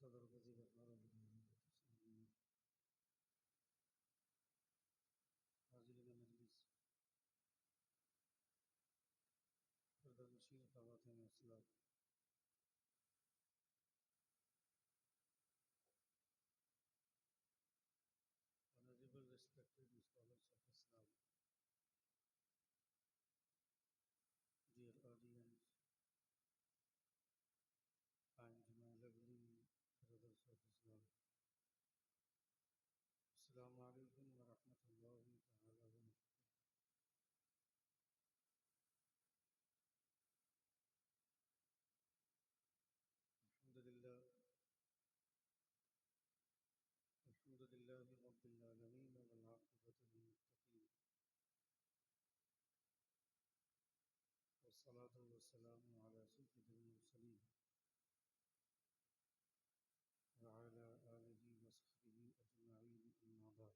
सदर वजीर हाजिरीन मजलिस पर्दानशीन ख़वातीन अस्सलाम Honorable respected scholars of Islam, dear audience, and my lovely brothers of Islam. Assalamu alaikum wa rahmatullahi ta'ala wa barakatuh. Alhamdulillah, alhamdulillahi rabbil alameen wal aqibatu lil muttaqin. Wassalatu wassalamu ala sayyidil mursalin wa ala alihi wa sahbihi ajma'in amma ba'd.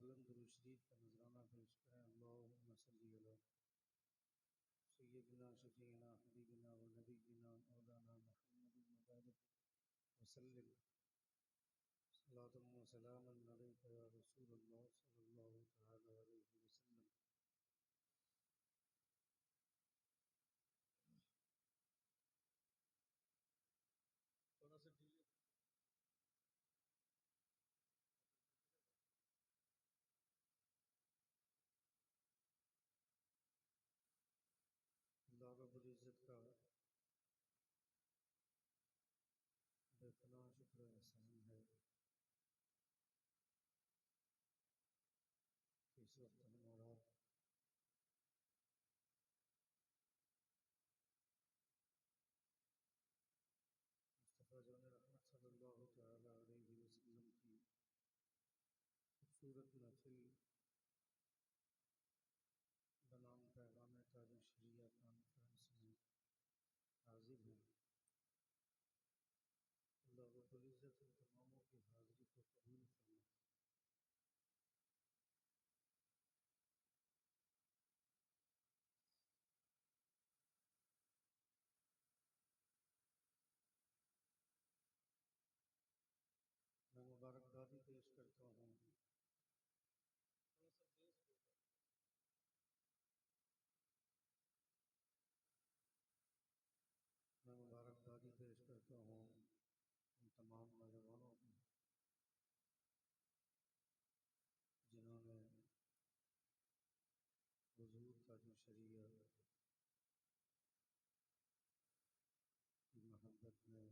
बुलंद दुरूद शरीफ का नजराना पेश करें। अल्लाहुम्मा सल्ली अला सय्यिदिना शफीना हबीबिना व नबीना मौलाना मुहम्मदिन व बारिक वसल्लिम सलातुन व सलामन अलैका या रसूलल्लाह सल्लल्लाहु तआला अलैहि वसल्लम। थोड़ा सा ढीले अल्लाह रब्बुल इज्जत का बेपनाह शुक्र एहसान है कि इस वक्त हमारा मुस्तफ़ा जान रहमत सल्लल्लाहु तआला अलैहि वसल्लम की खूबसूरत महफिल बनाम पैगाम ताज शरिया कॉन्फ्रेंस में हाजिर हैं। अल्लाह रब्बुल इज्जत उन तमामों की हाज़िरी को कबूल फरमाए। मैं मुबारकबादी पेश करता हूँ। मैं मुबारकबादी पेश करता हूँ उन तमाम नौजवानों की जिन्होंने हुजूर का जो शरीया की मोहब्बत में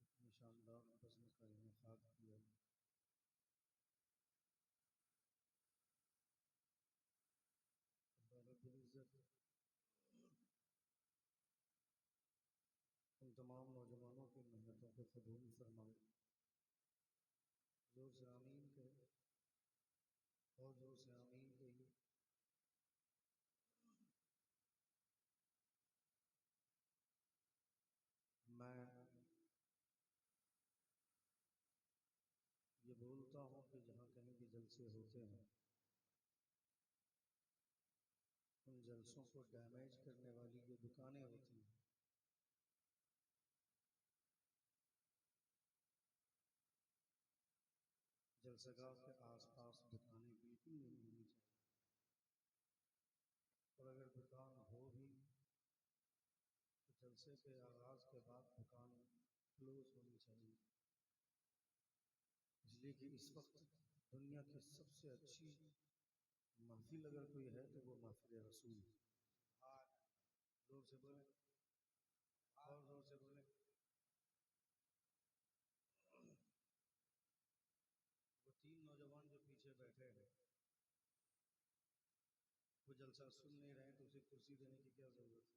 इतनी शानदार बज़्म का इनेकाद किया। अल्लाह रब्बुल इज्जत उन तमाम नौजवानों की मेहनतों को कबूल फरमाए। जोर से आमीन कहे और जोर से आमीन कहिए। मैं ये बोलता हूँ कि जहाँ कहीं भी जलसे होते हैं उन जलसों को डैमेज करने वाली जो दुकानें होती हैं जलसगाह के आसपास दुकानें बिल्कुल नहीं होनी चाहिए, और अगर दुकान हो भी तो जलसे के आगाज के बाद दुकान क्लोज होनी चाहिए। इसलिए कि इस वक्त दुनिया की सबसे अच्छी महफिल अगर कोई है तो वो महफिल रसूल। जोर से बोले और जोर कुर्सी देने की क्या जरूरत है?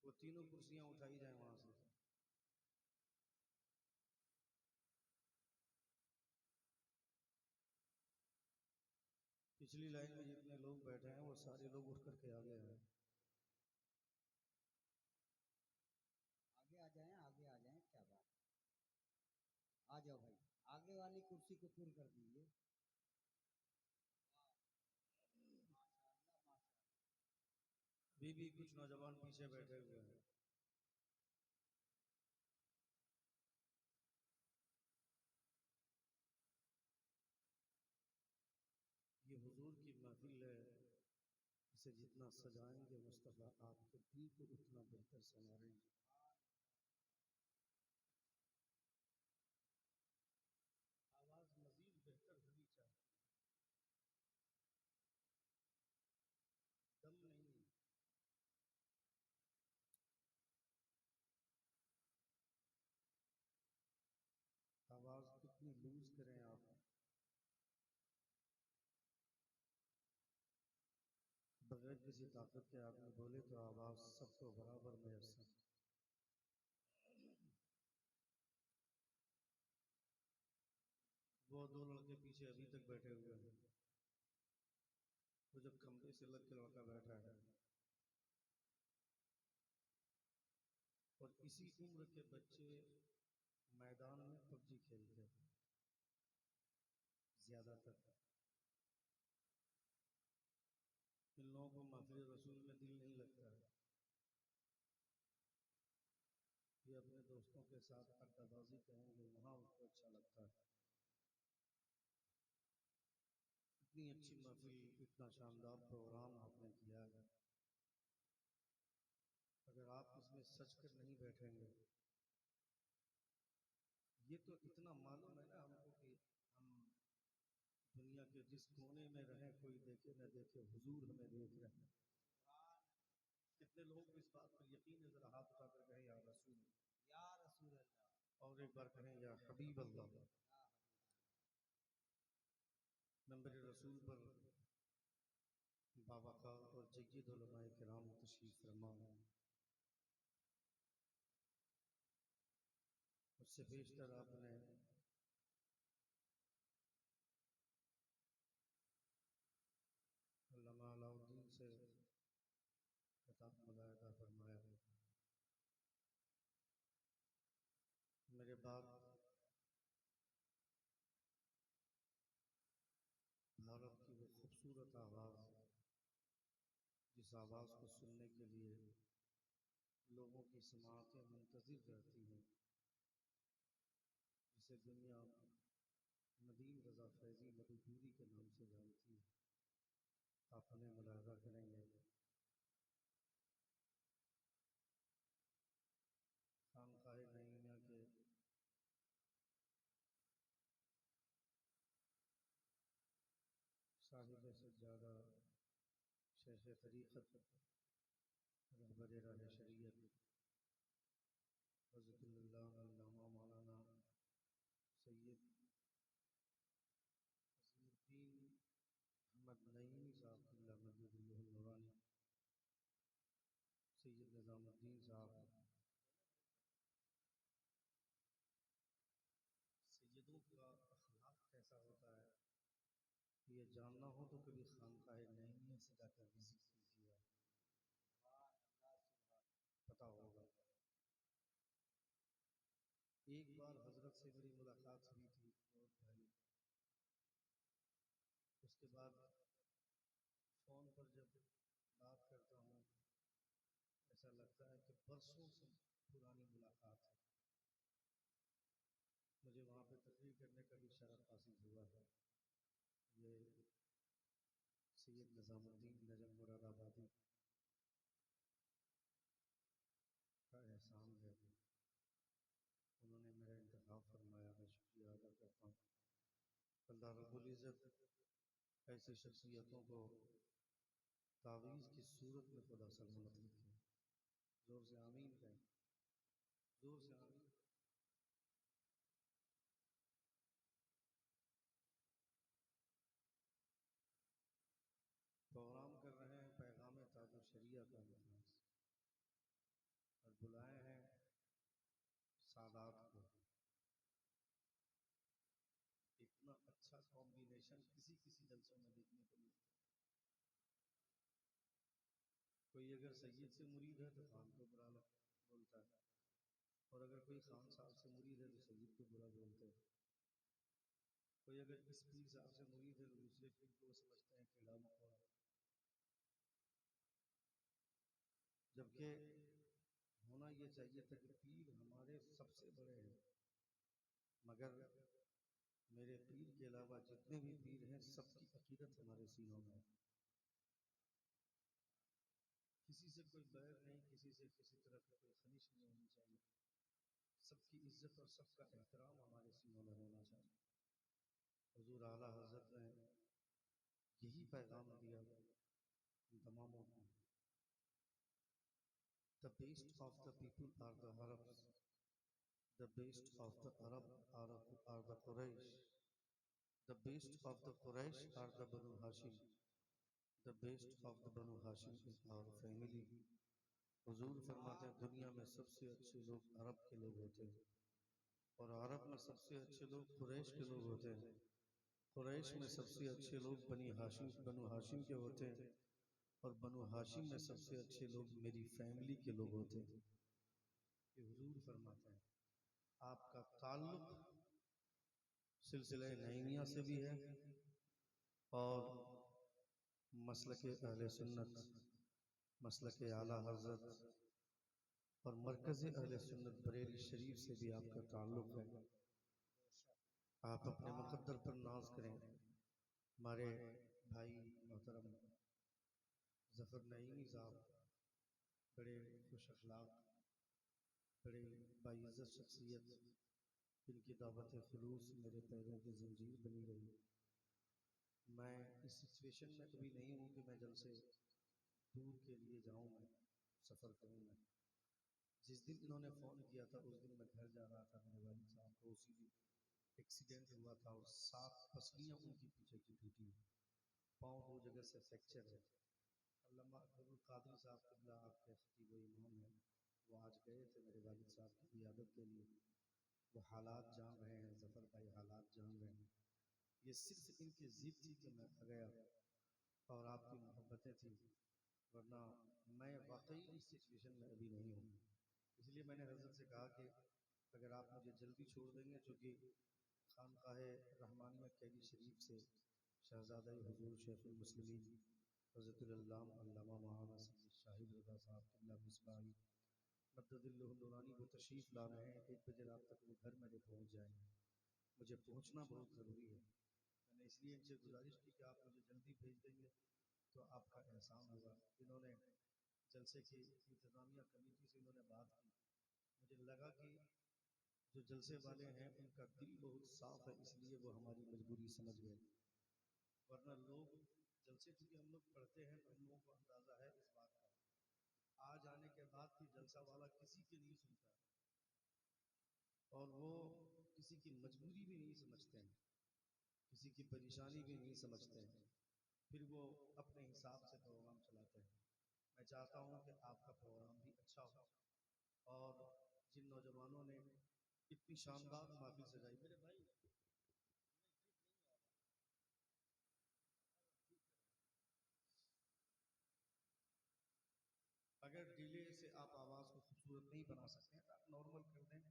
वो तीनों कुर्सियां उठाई जाए वहां से। पिछली लाइन में जितने लोग बैठे हैं वो सारे लोग उठ करके आगे आए। आगे आ जाएं, आगे आ जाएं, क्या बात है। आ जाओ भाई, आगे वाली कुर्सी को फुल कर दीजिए। माशाअल्लाह माशाअल्लाह। भी कुछ नौजवान पीछे बैठे हुए हैं। ये हुजूर की महफिल है, इसे जितना सजाएंगे मुस्तफा आपके दिल को उतना बेहतर संवारेंगे। आवाज मजीद बेहतर होनी चाहिए, दम नहीं। आवाज कितनी लूज करें आप, बगैर किसी ताकत के आदमी बोले तो आवाज सबको बराबर मैसर। वो दो लड़के पीछे अभी तक बैठे हुए हैं, वो जो खंबे से लग के लड़का बैठा है, और इसी उम्र के बच्चे मैदान में पबजी खेलते हैं ज्यादातर। इन लोगों को महफिल रसूल में दिल नहीं लगता है, ये अपने दोस्तों के साथ अड्डाबाजी करेंगे वहां उसको अच्छा लगता है। इतनी अच्छी महफिल, इतना शानदार प्रोग्राम आपने किया है, अगर आप इसमें सच कर नहीं बैठेंगे, ये तो इतना मालूम है ना हमको कि हम दुनिया के जिस कोने में रहें कोई देखे न देखे हुजूर हमें देख रहे हैं। कितने लोग इस बात पर यकीन है, जरा हाथ उठाकर कहें या रसूल, या रसूल अल्लाह, और एक बार कहें या हबीब अल्लाह। या हबीब अल्लाह। नंबर रसूल पर बावक़ार और जय्यद उलमाए किराम तशरीफ फरमा है। उससे बेशतर आपने अल्लामा अलाउद्दीन से खिताब मुलाहिदा फरमाया है। मेरे बाद भारत की वो खूबसूरत आवाज़, जिस आवाज़ को सुनने के लिए लोगों की समाअतें मुंतज़िर रहती हैं, जिसे दुनिया नदीम रज़ा फैज़ी मधुपुरी के नाम से जानती है, आप उन्हें मुलाहिदा करेंगे। खानकाए नईमिया के साहिब से ज़्यादा शेख तरीक़त रहबर राह शरीयत हज़रतुल्लाह मौलाना सैयद अज़ीमुद्दीन अहमद नईमी साहब मजदुल्लाह नूरानी, सैयद निज़ामुद्दीन साहब, सैयदों का अखलाक कैसा होता है ये जानना हो तो कभी खानकाए नईमिया से जाकर विजिट कीजिएगा, पता होगा। एक बार हजरत से मेरी मुलाकात हुई थी बहुत पहले, उसके बाद फ़ोन पर जब बात करता हूँ ऐसा लगता है कि बरसों से पुरानी मुलाकात है। मुझे वहाँ पे तकरीर करने का भी शरफ हासिल हुआ है। ये सैयद निज़ामुद्दीन नजम मुरादाबादी का एहसान है, उन्होंने मेरा इंतखाब फरमाया, मैं शुक्रिया अदा करता हूँ। अल्लाह रब्बुल इज़्ज़त ऐसी शख्सियतों को तावीज़ की सूरत में खुदा सलामत रखे। जोर से आमीन कहें, जोर से आमीन। कॉम्बिनेशन किसी किसी जलसों में देखने को मिलता है। कोई अगर सैयद से मुरीद है तो खान को बुरा बोलता है, और अगर कोई खान साहब से मुरीद है तो सैयद को बुरा बोलते हैं। कोई अगर इस पीर साहब से मुरीद है तो दूसरे पीर को समझते हैं कीड़ा मकोड़ा। जबकि होना ये चाहिए था कि पीर हमारे सबसे बड़े हैं, मगर मेरे पीर के अलावा जितने भी पीर हैं सबकी अकीदत हमारे सीनों में है। किसी से कोई बैर नहीं, किसी से किसी तरह की कोई खलिश नहीं होनी चाहिए। सबकी इज्जत और सबका एहतराम हमारे सीनों में होना चाहिए। हुजूर आला हजरत ने यही पैगाम दिया तमामों को। The best of the people are the Arabs. The best of the Arab are the Quraysh. The best of the Quraysh are the Banu Hashim. The best of the Banu Hashim is our family. हुजूर फरमाते हैं दुनिया में सबसे अच्छे लोग अरब के लोग होते हैं, और अरब में सबसे अच्छे लोग कुरैश के लोग होते हैं। कुरैश में सबसे अच्छे लोग बनु हाशिम के होते हैं, और बनु हाशिम में सबसे अच्छे लोग मेरी फैमिली के लोग होते हैं। ये हुजूर फरमाते हैं आपका ताल्लुक सिलसिले नईमिया से भी है, और मसलके अहले सुन्नत, मसलके आला हजरत और मरकज़ी अहले सुन्नत बरेली शरीफ से भी आपका ताल्लुक है। आप अपने मुकद्दर पर नाज करें। हमारे भाई मोहतरम जफर नईमी साहब बड़े खुश अखलाक, बड़े बाइज़्ज़त शख्सियत, इनकी दावत खुलूस मेरे पैरों की जंजीर बनी रही। मैं इस सिचुएशन में कभी नहीं हूँ कि मैं जलसे दूर के लिए जाऊँ, मैं सफ़र करूँ। मैं जिस दिन इन्होंने फ़ोन किया था उस दिन मैं घर जा रहा था। मेरे वालिद साहब को उसी दिन एक्सीडेंट हुआ था और 7 पसलियाँ उनकी पीछे की टूटी, पाँव 2 जगह से फ्रैक्चर है। अल्लामा अब्दुल कादिर साहब क़िबला आपके खतीब व इमाम हैं, वो आज गए थे मेरे वालिद साहब की इयादत के लिए। वो हालात जान रहे हैं, ज़फ़र भाई हालात जान रहे हैं। ये सिर्फ इनकी ज़िद थी कि मैं आ गया, और आपकी मोहब्बतें थी, वरना मैं वाकई इस सिचुएशन में अभी नहीं हूँ। इसलिए मैंने हज़रत से कहा कि अगर आप मुझे जल्दी छोड़ देंगे, चूँकि खानकाहे रहमानिया कैदी शरीफ से शहज़ादा हुज़ूर शेखुल मुस्लिमीन हज़रतुल अल्लामा मौलाना सैयद शाहिद रज़ा साहब क़िबला मिसबाही मद्ददिल्लहु नूरानी वो तशरीफ़ ला रहे हैं। 1 बजे रात तक वो घर मेरे पहुँच जाएंगे। मुझे पहुँचना बहुत ज़रूरी है। मैंने इसलिए इनसे गुजारिश की कि आप मुझे जल्दी भेज देंगे तो आपका एहसान होगा। इन्होंने जलसे की इंतज़ामिया कमेटी से इन्होंने बात की। मुझे लगा कि जो जलसे वाले हैं उनका दिल बहुत साफ़ है, इसलिए वो हमारी मजबूरी समझ गए। वरना लोग जलसे चूँकि हम लोग पढ़ते हैं तो हम लोगों को अंदाज़ा है इस बात का। आज आने के बाद भी जलसा वाला किसी की नहीं सुनता, और वो किसी की मजबूरी भी नहीं समझते हैं, किसी की परेशानी भी नहीं समझते हैं, फिर वो अपने हिसाब से प्रोग्राम चलाते हैं। मैं चाहता हूँ कि आपका प्रोग्राम भी अच्छा हो, और जिन नौजवानों ने इतनी शानदार महफिल सजाई, मेरे भाई अगर डिले से आप आवाज़ को खूबसूरत नहीं बना सकते हैं तो आप नॉर्मल कर दें,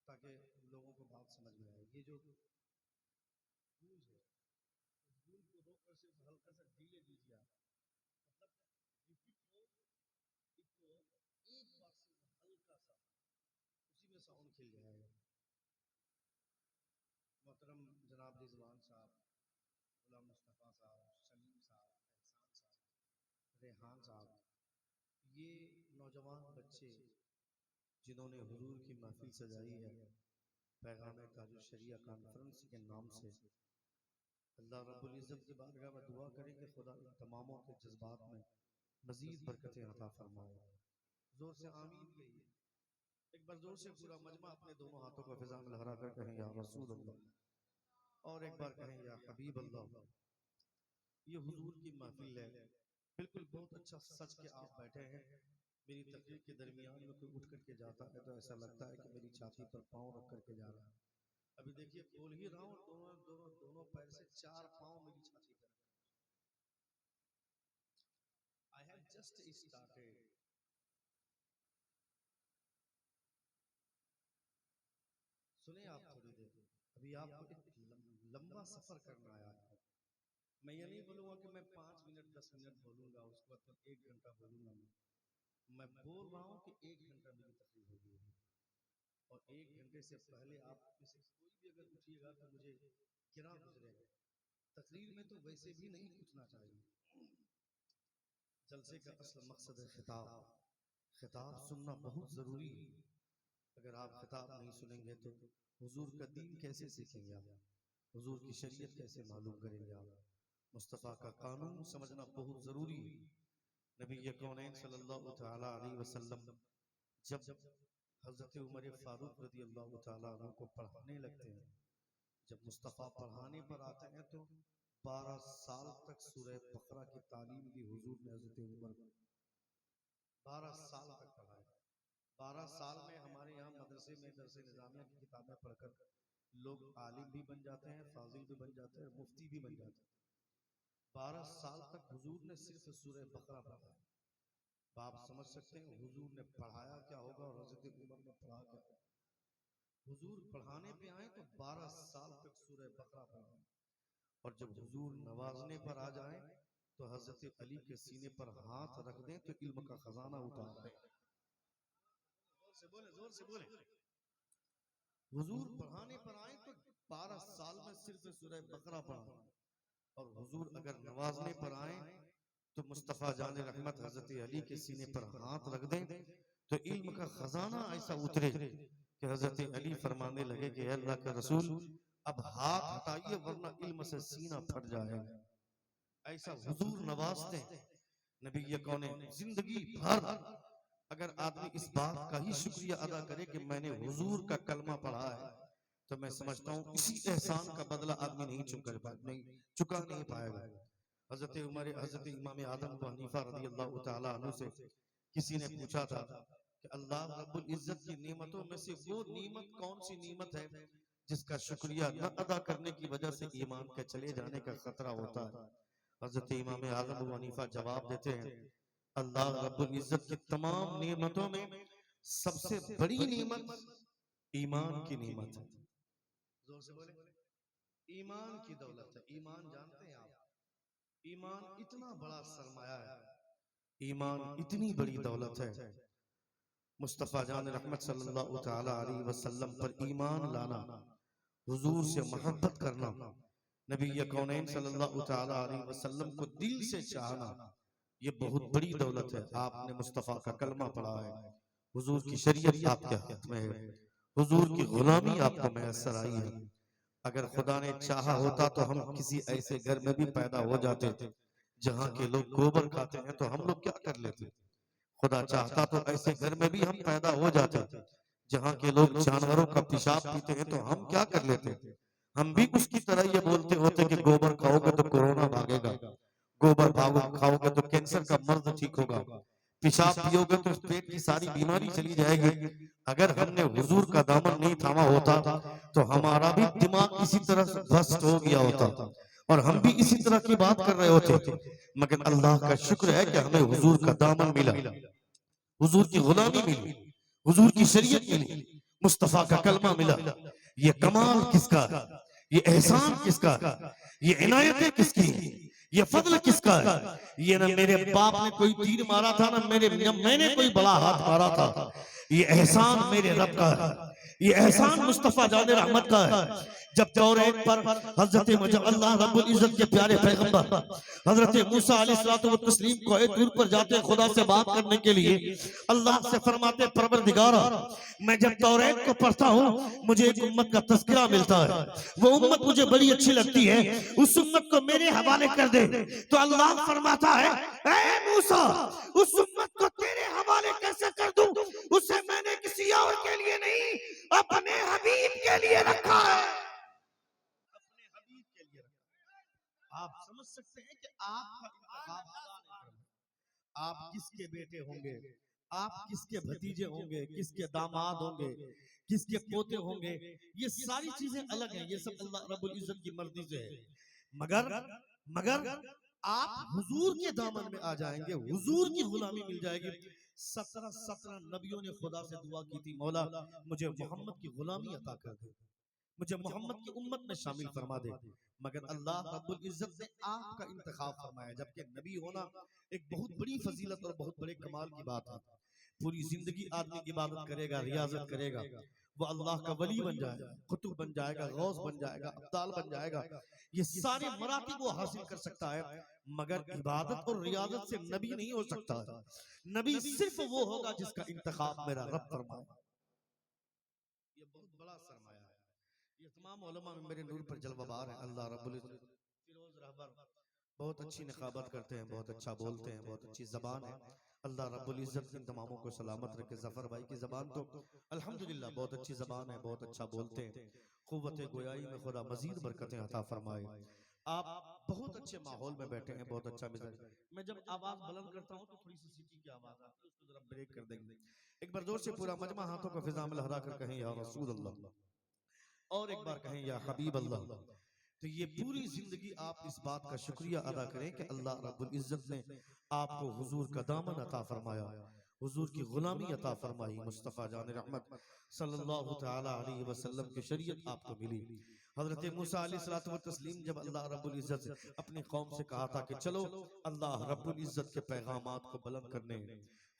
ताकि लोगों को बात समझ में आए। ये जो गूंज है उस गूंज को रोक कर सिर्फ हल्का सा डिले दीजिए आप, मतलब रिपीट हो इको एक बार से हल्का सा, उसी में साउंड खिल जाएगा। मोहतरम जनाब रिजवान साहब, गुलाम मुस्तफ़ा साहब, शमीम साहब, एहसान साहब, रेहान साहब, ये नौजवान बच्चे जिन्होंने हुजूर की महफिल सजाई है पैगाम ताजुल शरिया कॉन्फ्रेंस के नाम से, अल्लाह रब्बुल इज़्ज़त की बारगाह में दुआ करें कि खुदा इन तमामों के जज्बात में मज़ीद बरकतें अता फरमाए। जोर से आमीन कहिए। एक बार जोर से पूरा मजमा अपने दोनों हाथों को फिजा में लहरा कर कहें या रसूल अल्लाह, और एक बार कहें या हबीब अल्लाह। ये हुजूर की महफिल है, बिल्कुल बहुत अच्छा सच के आप बैठे हैं। मेरी तकरीर के दरमियान में कोई उठ करके जाता है तो ऐसा लगता है कि मेरी छाती पर पाँव रख करके जा रहा है। अभी देखिए बोल ही रहा हूँ, दोनों दोनों दोनों पैर से 4 पांव मेरी छाती पर। I have just started. सुने आप थोड़ी देर, अभी आपको एक लंबा सफर करना है आपको। मैं ये नहीं बोलूंगा कि मैं 5 मिनट 10 मिनट बोलूंगा, उसके बाद फिर 1 घंटा बोलूंगा। मैं बोल रहा हूँ कि 1 घंटा मेरी तकलीफ होगी, और 1 घंटे से पहले आप में से कोई भी अगर उठिएगा तो मुझे गिरा गुजरेगा। तकरीर में तो वैसे भी नहीं उठना चाहिए। जलसे का असल मकसद है खिताब। खिताब सुनना बहुत जरूरी है। अगर आप खिताब नहीं सुनेंगे तो हुजूर का दीन कैसे सीखेंगे आप? हुजूर की शरीयत कैसे मालूम करेंगे आप? मुस्तफ़ा का कानून समझना बहुत जरूरी है। नबी कौनैन सल्लल्लाहु तआला अलैहि वसल्लम जब हजरत उमर फारूक रदी अल्लाह तआला अन्हु को पढ़ाने लगते हैं, जब मुस्तफ़ा पढ़ाने पर आते हैं तो 12 साल तक सूरह बकरा की तालीम दी हुजूर ने हजरत उमर को। 12 साल तक पढ़ाया। 12 साल में हमारे यहाँ मदरसे में दरस निजामिया की किताबें पढ़कर लोग आलिम भी बन जाते हैं, फाजिल भी बन जाते हैं, मुफ्ती भी बन जाते हैं। 12 साल तक हुजूर ने सिर्फ सूरह बकरा पढ़ाया। आप समझ सकते हैं हुजूर ने पढ़ाया क्या होगा और हजरत उमर ने पढ़ा क्या। हुजूर पढ़ाने पे आए तो 12 साल तक सूरह बकरा पढ़ाए, और जब हुजूर नवाजने पर आ जाए तो हजरत अली के सीने पर हाथ रख दें तो इल्म का खजाना उतार दें। जोर से बोले, जोर से बोले। हुजूर पढ़ाने पर आए तो 12 साल में सिर्फ सूरह बकरा पढ़ा, और हुजूर अगर नवाजने पर आए तो मुस्तफा जान रहमत हजरत अली के सीने पर हाथ रख दें तो इल्म का खजाना ऐसा उतरे कि हजरत अली फरमाने लगे कि अल्लाह के रसूल अब हाथ हटाइए वरना इल्म से सीना फट जाएगा। ऐसा हुजूर नवाजते हैं। नबी कौन जिंदगी भर अगर आदमी इस बात का ही शुक्रिया अदा करे कि मैंने हुजूर का कलमा पढ़ा है, तो मैं समझता हूँ इसी एहसान का बदला आदमी नहीं चुका नहीं पाएगा। हजरत उमर हजरत इमाम आदम को हनीफा रदी अल्लाह तआला अन्हु से किसी ने पूछा था कि अल्लाह रब्बुल इज्जत की नेमतों में से वो नेमत कौन सी नेमत है जिसका शुक्रिया न अदा करने की वजह से ईमान के चले जाने का खतरा होता है। हजरत इमाम आदम अबू हनीफा जवाब देते हैं, अल्लाह रब्बुल इज्जत की तमाम नेमतों में सबसे बड़ी नेमत ईमान की नेमत है। जोर से बोले। ईमान की दौलत है। ईमान जानते हैं आप? ईमान इतना बड़ा सरमाया है, ईमान इतनी बड़ी दौलत है। मुस्तफ़ा जान रहमत सल्लल्लाहु तआला अलैहि वसल्लम पर ईमान लाना, हुजूर से मोहब्बत करना, नबी कौनैन सल्लल्लाहु तआला अलैहि वसल्लम को दिल से चाहना, ये बहुत बड़ी दौलत है। आपने मुस्तफ़ा का कलमा पढ़ा है, हुजूर की शरीयत आपके हाथ में है, हुजूर की गुलामी आपको मैसर आई है। अगर खुदा ने चाहा होता तो हम किसी ऐसे घर में भी पैदा हो जाते जहाँ के लोग गोबर खाते हैं तो हम लोग क्या कर लेते। खुदा चाहता तो ऐसे घर में भी हम पैदा हो जाते जहाँ के लोग जानवरों का पेशाब पीते हैं तो हम क्या कर लेते। हम भी उसकी तरह ये बोलते होते कि गोबर खाओगे तो कोरोना भागेगा, गोबर खाओगे तो कैंसर का मर्ज ठीक होगा, पेशाब पियोगे तो पेट की सारी बीमारी चली जाएगी। अगर हमने हुजूर का दामन नहीं थामा होता तो हमारा भी दिमाग इसी तरह से भ्रष्ट हो गया होता और हम भी इसी तरह की बात कर रहे होते। मगर अल्लाह का शुक्र है कि हमें हुजूर का दामन मिला, हुजूर की गुलामी मिली, हुजूर की शरीयत मिली, मुस्तफा का कलमा मिला। ये कमाल किसका है, ये एहसान किसका है, ये इनायतें किसकी है, ये फजल किसका है। ये ना मेरे बाप ने कोई तीर मारा था, ना मैंने कोई बड़ा हाथ मारा था। ये एहसान मेरे रब का है, ये एहसान मुस्तफा जान रहमत का है। जब तौरात पर हजरत अल्लाह रब्बुल इज्जत के प्यारे पैगंबर हजरत मूसा अलैहिस्सलातु तस्लीम को दूर पर जाते खुदा से बात करने के लिए, अल्लाह से फरमाते परवरदिगार मैं जब तौरात को पढ़ता हूँ मुझे एक उम्मत का तज़किरा मिलता है, वो उम्मत मुझे बड़ी अच्छी लगती है, उस उम्मत को मेरे हवाले कर दे। तो अल्लाह फरमाता है ए मूसा उस उम्मत को तेरे हवाले कैसे कर दूं, उसे मैंने किसी और के लिए नहीं अपने हबीब के लिए रखा है, अपने हबीब के लिए रखा। आप समझ सकते हैं कि आपका इंतखाब खुदा ने फरमाया। आप किसके बेटे होंगे, आप किसके भतीजे होंगे, किसके दामाद होंगे, किसके पोते होंगे, ये सारी चीजें अलग हैं, ये सब अल्लाह रब्बुल इज्जत की मर्जी से है। मगर मगर आप हुजूर के दामन में आ जाएंगे, हुजूर की गुलामी मिल जाएगी। 17 नबियों ने खुदा से दुआ की थी, मौला मुझे मोहम्मद की गुलामी अता कर दे, मुझे मोहम्मद की उम्मत में शामिल फरमा दे। मगर अल्लाह रब्बुल इज्जत ने आपका इंतखाब फरमाया, जबकि नबी होना एक बहुत बड़ी फजीलत और बहुत बड़े कमाल की बात है। पूरी जिंदगी आदमी इबादत करेगा, रियाजत करेगा, वो अल्लाह का वली बन जाएगा, कुतुब बन जाएगा, गौस बन जाएगा, अब्दाल बन जाएगा, ये सारे मरातिब वो हासिल कर सकता है। मगर इबादत और रियाजत से नबी नहीं हो सकता है। नबी सिर्फ वो होगा जिसका इंतखाब मेरा रब फरमाए। ये बहुत बड़ा सरमाया है। ये तमाम उलमा में मेरे नूर पर जलवाबार है। अल्लाह रब्बुल इज्जत फिरोज रहबर बहुत अच्छी निखाबत करते हैं, बहुत अच्छा बोलते हैं, बहुत अच्छी जबान है। अल्लाह रब्बुल इज्जत इन तमामों को सलामत रखे। जफर भाई की जबान तो अल्हम्दुलिल्लाह बहुत अच्छी जबान है, बहुत अच्छा बोलते हैं। कुव्वत गोयाई में खुदा मजीद बरकतें अता फरमाए। आप बहुत अच्छे माहौल में बैठे हैं, बहुत अच्छा मिजाज। मैं जब आवाज बुलंद करता हूँ तो थोड़ी सी सीटी की आवाज आती है, उसको जरा ब्रेक कर देंगे। एक बार जोर से पूरा मजमा हाथों को फिजा में लहरा कर कहें या रसूल अल्लाह, और एक बार कहें या हबीब अल्लाह। तो ये पूरी जिंदगी आप इस बात का शुक्रिया अदा करें कि अल्लाह रब्बुल इज्जत ने आपको हुजूर का दामन अता फरमाया, हुजूर की गुलामी अता फरमाई, मुस्तफ़ा जान रहमत सल्लल्लाहु तआला अलैहि वसल्लम की शरीयत आपको मिली। हजरत मूसा अलैहिस्सलातु व तस्लीम जब अल्लाह रब्बुल इज्जत अपनी कौम से कहा था कि चलो अल्लाह रब्बुल इज्जत के पैगामात को बुलंद करने,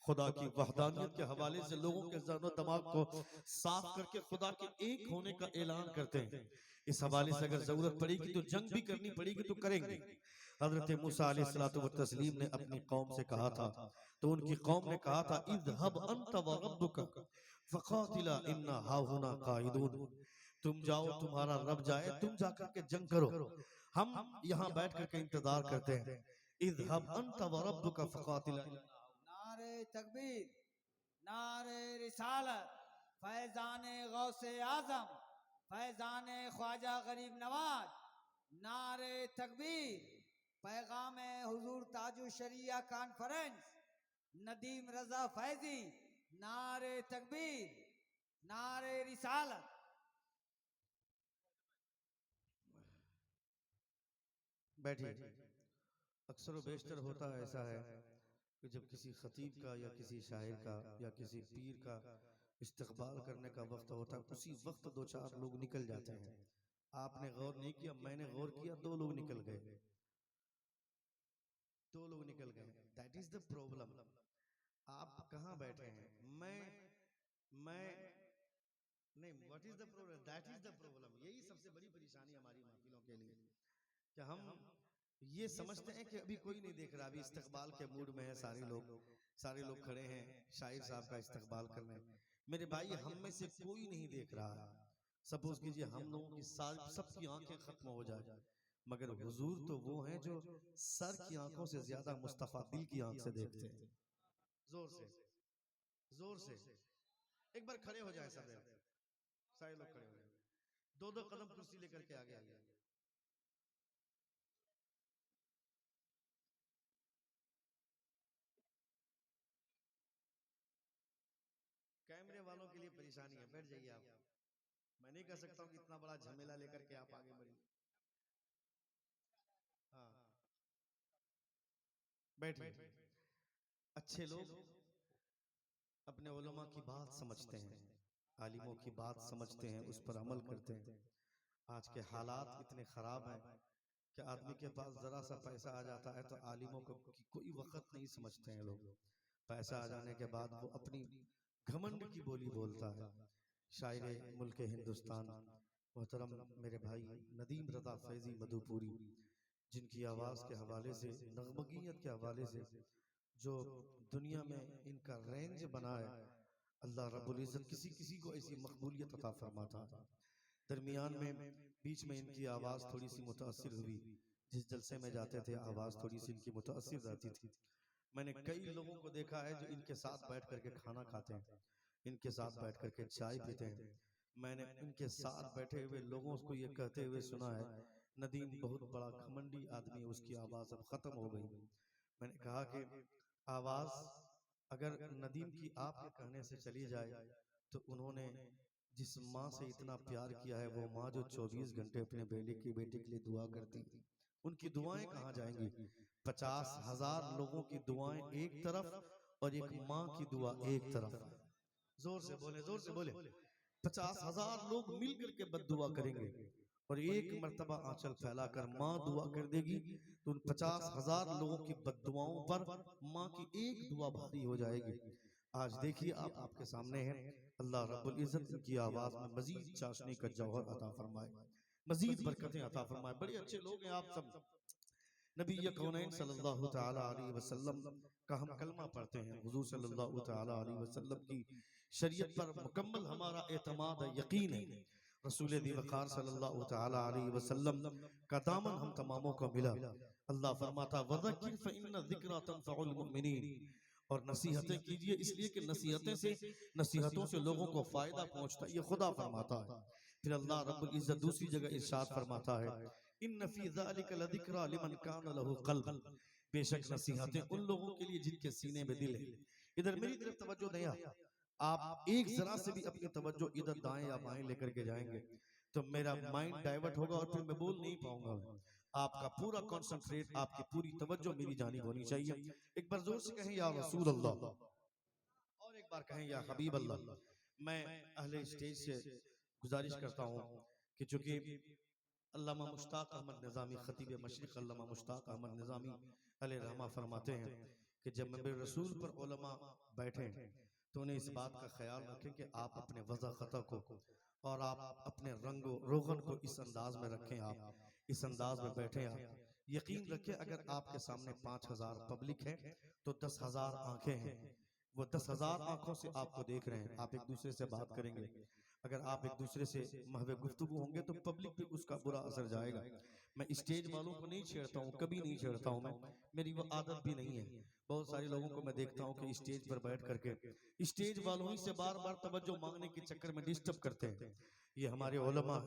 खुदा की वहदानियत के हवाले से लोगों के ज़हन व दिमाग को साफ करके खुदा के एक होने का ऐलान करते हैं, इस हवाले से अगर जरूरत पड़ेगी तो जंग भी करनी पड़ेगी तो करेंगे। हजरत मूसा अलैहिस्सलातु व तस्लीम ने अपनी कौम से कहा था, तो उनकी कौम ने कहा था इज़हब अंत व रब्बुका फक़ातिला इन्ना हाहुना काइदून, तुम जाओ, तुम्हारा रब जाए, तुम जाकर के जंग करो, हम यहाँ बैठ करके इंतजार करते हैं। इज़हब अंत व रब्बुका फक़ातिला। नारे तकबीर, नारे रिसालत, फैजान गौसे आजम, फैजान ख्वाजा गरीब नवाज, नारे तकबीर, पैगाम हुजूर ताजु शरिया कॉन्फ्रेंस, नदीम रजा फैजी, नारे तकबीर, नारे रिसालत। बैठिए। अक्सर बेशतर होता है ऐसा है कि जब किसी खतीब का या किसी शायर का या किसी पीर का इस्तकबाल करने का वक्त होता है, उसी वक्त दो चार लोग निकल जाते हैं। आपने गौर नहीं किया, मैंने गौर किया, दो लोग निकल गए, दो लोग निकल गए। That is the problem. आप कहाँ बैठे हैं? मैं नहीं, what is the problem? That is the problem. यही सबसे बड़ी परेशानी हमारी महफिलों के लिए, कि हम ये समझते हैं कि अभी कोई नहीं देख रहा, अभी इस्तकबाल के मूड में है, सारे लोग खड़े हैं शाहिर साहब का इस्तकबाल करने। मेरे भाई, हम में से कोई नहीं देख रहा है। सपोज कीजिए हम लोगों की सबकी आंखें खत्म हो जाए, मगर हुजूर तो वो हैं जो सर की आंखों से ज्यादा मुस्तफा दिल की आंख से देखते हैं। जोर से, जोर से एक बार खड़े हो जाए सब, सारे लोग खड़े हो जाए, दो दो कदम कुर्सी लेकर के आगे आइए। कैमरे वालों के लिए परेशानी है, बैठ जाइए आप। मैं नहीं कह सकता हूँ कि इतना बड़ा झमेला लेकर के आप आगे बढ़िए। हाँ, बैठिए। अच्छे लोग अपने उलमा की बात समझते हैं, आलिमों की बात समझते हैं, उस पर अमल करते हैं। आज के हालात इतने खराब हैं कि आदमी के पास जरा सा पैसा आ जाता है तो आलिमों को की कोई वक्त नहीं समझते हैं लोग। पैसा आ जाने के बाद वो अपनी घमंड की बोली बोलता है। शायरे मुल्क हिंदुस्तान मोहतरम मेरे भाई नदीम रजा फैजी मधुपुरी, जिनकी आवाज़ के हवाले से, नगमगीयत के हवाले से जो दुनिया में इनका रेंज बना है, अल्लाह रब्बुल इज़्ज़त किसी किसी को ऐसी मकबूलियत अता फरमाता है। दरमियान में बीच में इनकी आवाज़ थोड़ी सी मुतासिर हुई, जिस जलसे में जाते थे आवाज़ थोड़ी सी इनकी मुतासिर रहती थी। मैंने कई लोगों को देखा है जो इनके साथ बैठ करके खाना खाते हैं, इनके साथ बैठ करके चाय पीते हैं। मैंने इनके साथ बैठे हुए लोगों को ये कहते हुए सुना है, नदीम बहुत बड़ा घमंडी आदमी, उसकी आवाज़ अब ख़त्म हो गई। मैंने कहा कि आवाज़ अगर नदीम की आपके कहने से चली जाए तो उन्होंने जिस माँ से इतना प्यार किया है, वो माँ जो 24 घंटे अपने बेटे के लिए दुआ करती थी, उनकी दुआएं कहाँ जाएंगी? 50,000 लोगों की दुआएं एक तरफ और एक माँ की दुआ एक तरफ। जोर से बोले, जोर से बोले। 50,000 लोग मिलकर के बद्दुआ करेंगे और एक मर्तबा आंचल फैलाकर माँ दुआ कर देगी तो उन 50,000 लोगों की बद्दुआओं पर माँ की एक दुआ भारी हो जाएगी। आज देखिए आप आपके सामने हैं, अल्लाह रब्बुल इज्जत की आवाज में मजीद चाशनी का जौहर अता फरमाए, मजीद बरकतें अता फरमाए। बड़े अच्छे लोग हैं आप सब। नबी कौनैन सल्लल्लाहु तआला अलैहि वसल्लम का हम कलमा पढ़ते हैं, हुजूर सल्लल्लाहु तआला अलैहि वसल्लम की शरीयत पर मुकम्मल हमारा एतमाद यकीन है। रसूल दिवकार सल्लल्लाहु तआला अलैहि वसल्लम का दामन हम तमामों को मिला। अल्लाह फरमाता वज़क्किर फ़इन्न ज़िक्रा तनफ़उल मुमिनीन, और नसीहतें कीजिए इसलिए कि नसीहतों से लोगों को फायदा पहुंचता है, ये खुदा फरमाता है। फिर अल्लाह रब्बुल इज्जत दूसरी जगह इरशाद फरमाता है, इन्न फी ज़ालिका लज़िक्रा लिमन कान लहु क़ल्ब, बेशक नसीहतें उन लोगों के लिए जिनके सीने में दिल है। इधर मेरी तरफ तवज्जो दें आप एक जरा से भी अपनी तवज्जो इधर दाएं या बाएं लेकर के जाएंगे तो मेरा माइंड डाइवर्ट होगा और फिर मैं बोल नहीं पाऊंगा। आपका पूरा कॉन्सेंट्रेट, आपकी पूरी तवज्जो मेरी जानिब होनी चाहिए। एक बार जोर से कहें या रसूल अल्लाह, और एक बार कहें या हबीब अल्लाह। मैं अहले स्टेज से गुजारिश करता हूँ कि चूंकि अल्लामा मुश्ताक अहमद निज़ामी खतीब मशरिक़ अल्लामा मुश्ताक अहमद निज़ामी अलैहि रहमा फरमाते हैं कि जब मेरे रसूल पर उलमा बैठे तो उन्हें इस बात का ख्याल रखें कि आप अपने वज़ाक़ता को और आप अपने रंगो रोगन को इस अंदाज में रखें, आप इस अंदाज में बैठे। आप यकीन रखें अगर आपके सामने 5,000 पब्लिक है तो 10,000 आंखें हैं, वो 10,000 आंखों से आपको देख रहे हैं। आप एक दूसरे से बात करेंगे, अगर आप एक दूसरे से महवे गुफ्तगू होंगे तो पब्लिक पे उसका बुरा असर जाएगा। मैं स्टेज वालों को नहीं छेड़ता हूँ, कभी नहीं छेड़ता हूँ, मैं मेरी वो आदत भी नहीं है। बहुत सारे लोगों को मैं देखता हूँ कि स्टेज पर बैठ करके स्टेज वालों ही से बार बार तवज्जो मांगने के चक्कर में डिस्टर्ब करते हैं। ये हमारे उलमा,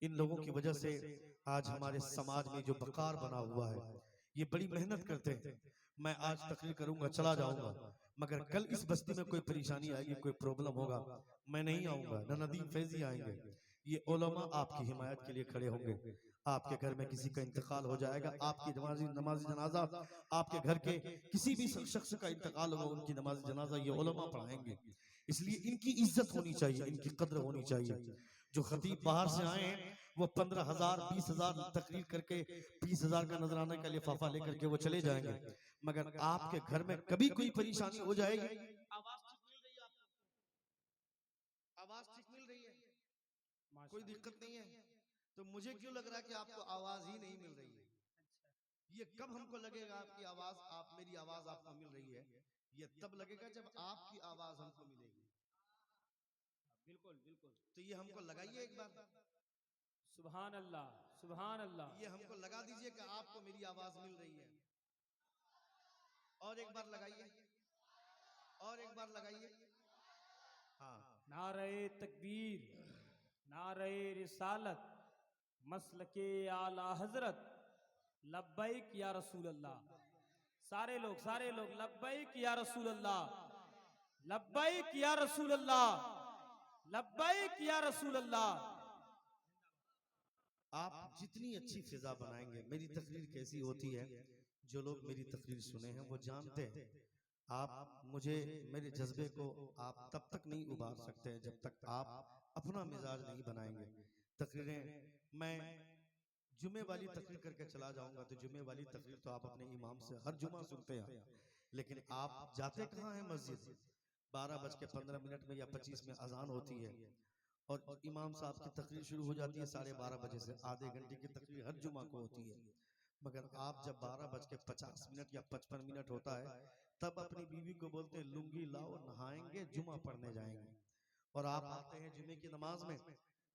इन लोगों की वजह से आज हमारे समाज में जो वकार बना हुआ है, ये बड़ी मेहनत करते हैं। मैं आज तकरीर करूंगा चला जाऊंगा, मगर कल इस बस्ती में कोई परेशानी आएगी, कोई प्रॉब्लम होगा, मैं नहीं आऊंगा, न नदीम फैजी आएंगे। ये उलमा आपकी हिमायत के लिए खड़े होंगे। आपके घर में किसी का इंतकाल हो जाएगा, आपकी नमाजी जनाजा, आपके घर के किसी भी शख्स का इंतकाल होगा, उनकी नमाज जनाजा ये उलमा पढ़ाएंगे। इसलिए इनकी इज्जत होनी चाहिए, इनकी कद्र होनी चाहिए। जो खतीब बाहर से आए हैं वो 15,000 20,000 तकरीर करके 20,000 का नजराना का लिफाफा लेकर के वो चले जाएंगे, मगर आपके घर में कभी कोई परेशानी हो जाएगी। आवाज ठीक मिल रही है आपको? आवाज ठीक मिल रही है? कोई दिक्कत नहीं है? तो मुझे क्यों लग रहा है कि आपको आवाज ही नहीं मिल रही है? ये कब हमको लगेगा आपकी आवाज, आप मेरी आवाज आपको मिल रही है? ये तब लगेगा जब आपकी आवाज हमको मिलेगी। बिल्कुल बिल्कुल। तो ये हमको लगाइए एक बार, सुभान अल्लाह, सुभान अल्लाह। ये हमको लगा दीजिए कि आपको मेरी आवाज मिल रही है। और एक बार लगाइए, और एक बार लगाइए। हाँ, नारे तकबीर, नारे रिसालत, मसलके आला हजरत, लब्बैक या रसूल अल्लाह। सारे लोग लब्बैक या रसूल अल्लाह, लब्बैक या रसूल अल्लाह, लब्बैक या रसूल अल्लाह। आप जितनी अच्छी फिजा बनाएंगे, मेरी तकरीर कैसी होती है, जो लोग मेरी तकरीर सुने हैं वो जानते हैं। आप मुझे, मेरे जज्बे को आप तब तक नहीं उबार सकते जब तक आप अपना मिजाज नहीं बनाएंगे। तकरीरें मैं जुमे वाली तकरीर करके चला जाऊंगा तो जुमे वाली तकरीर तो आप अपने इमाम से हर जुमा सुनते हैं, लेकिन आप जाते कहाँ हैं मस्जिद? 12:15 में या 25 में अजान होती है और इमाम साहब की तकरीर शुरू हो जाती है 12:30 से। आधे घंटे की तकरीर हर जुमा को होती है, मगर आप जब 12:50 या 55 होता है तब अपनी बीवी को बोलते हैं लुंगी लाओ, नहाएंगे, जुमा पढ़ने जाएंगे। और आप आते हैं जुमे की नमाज में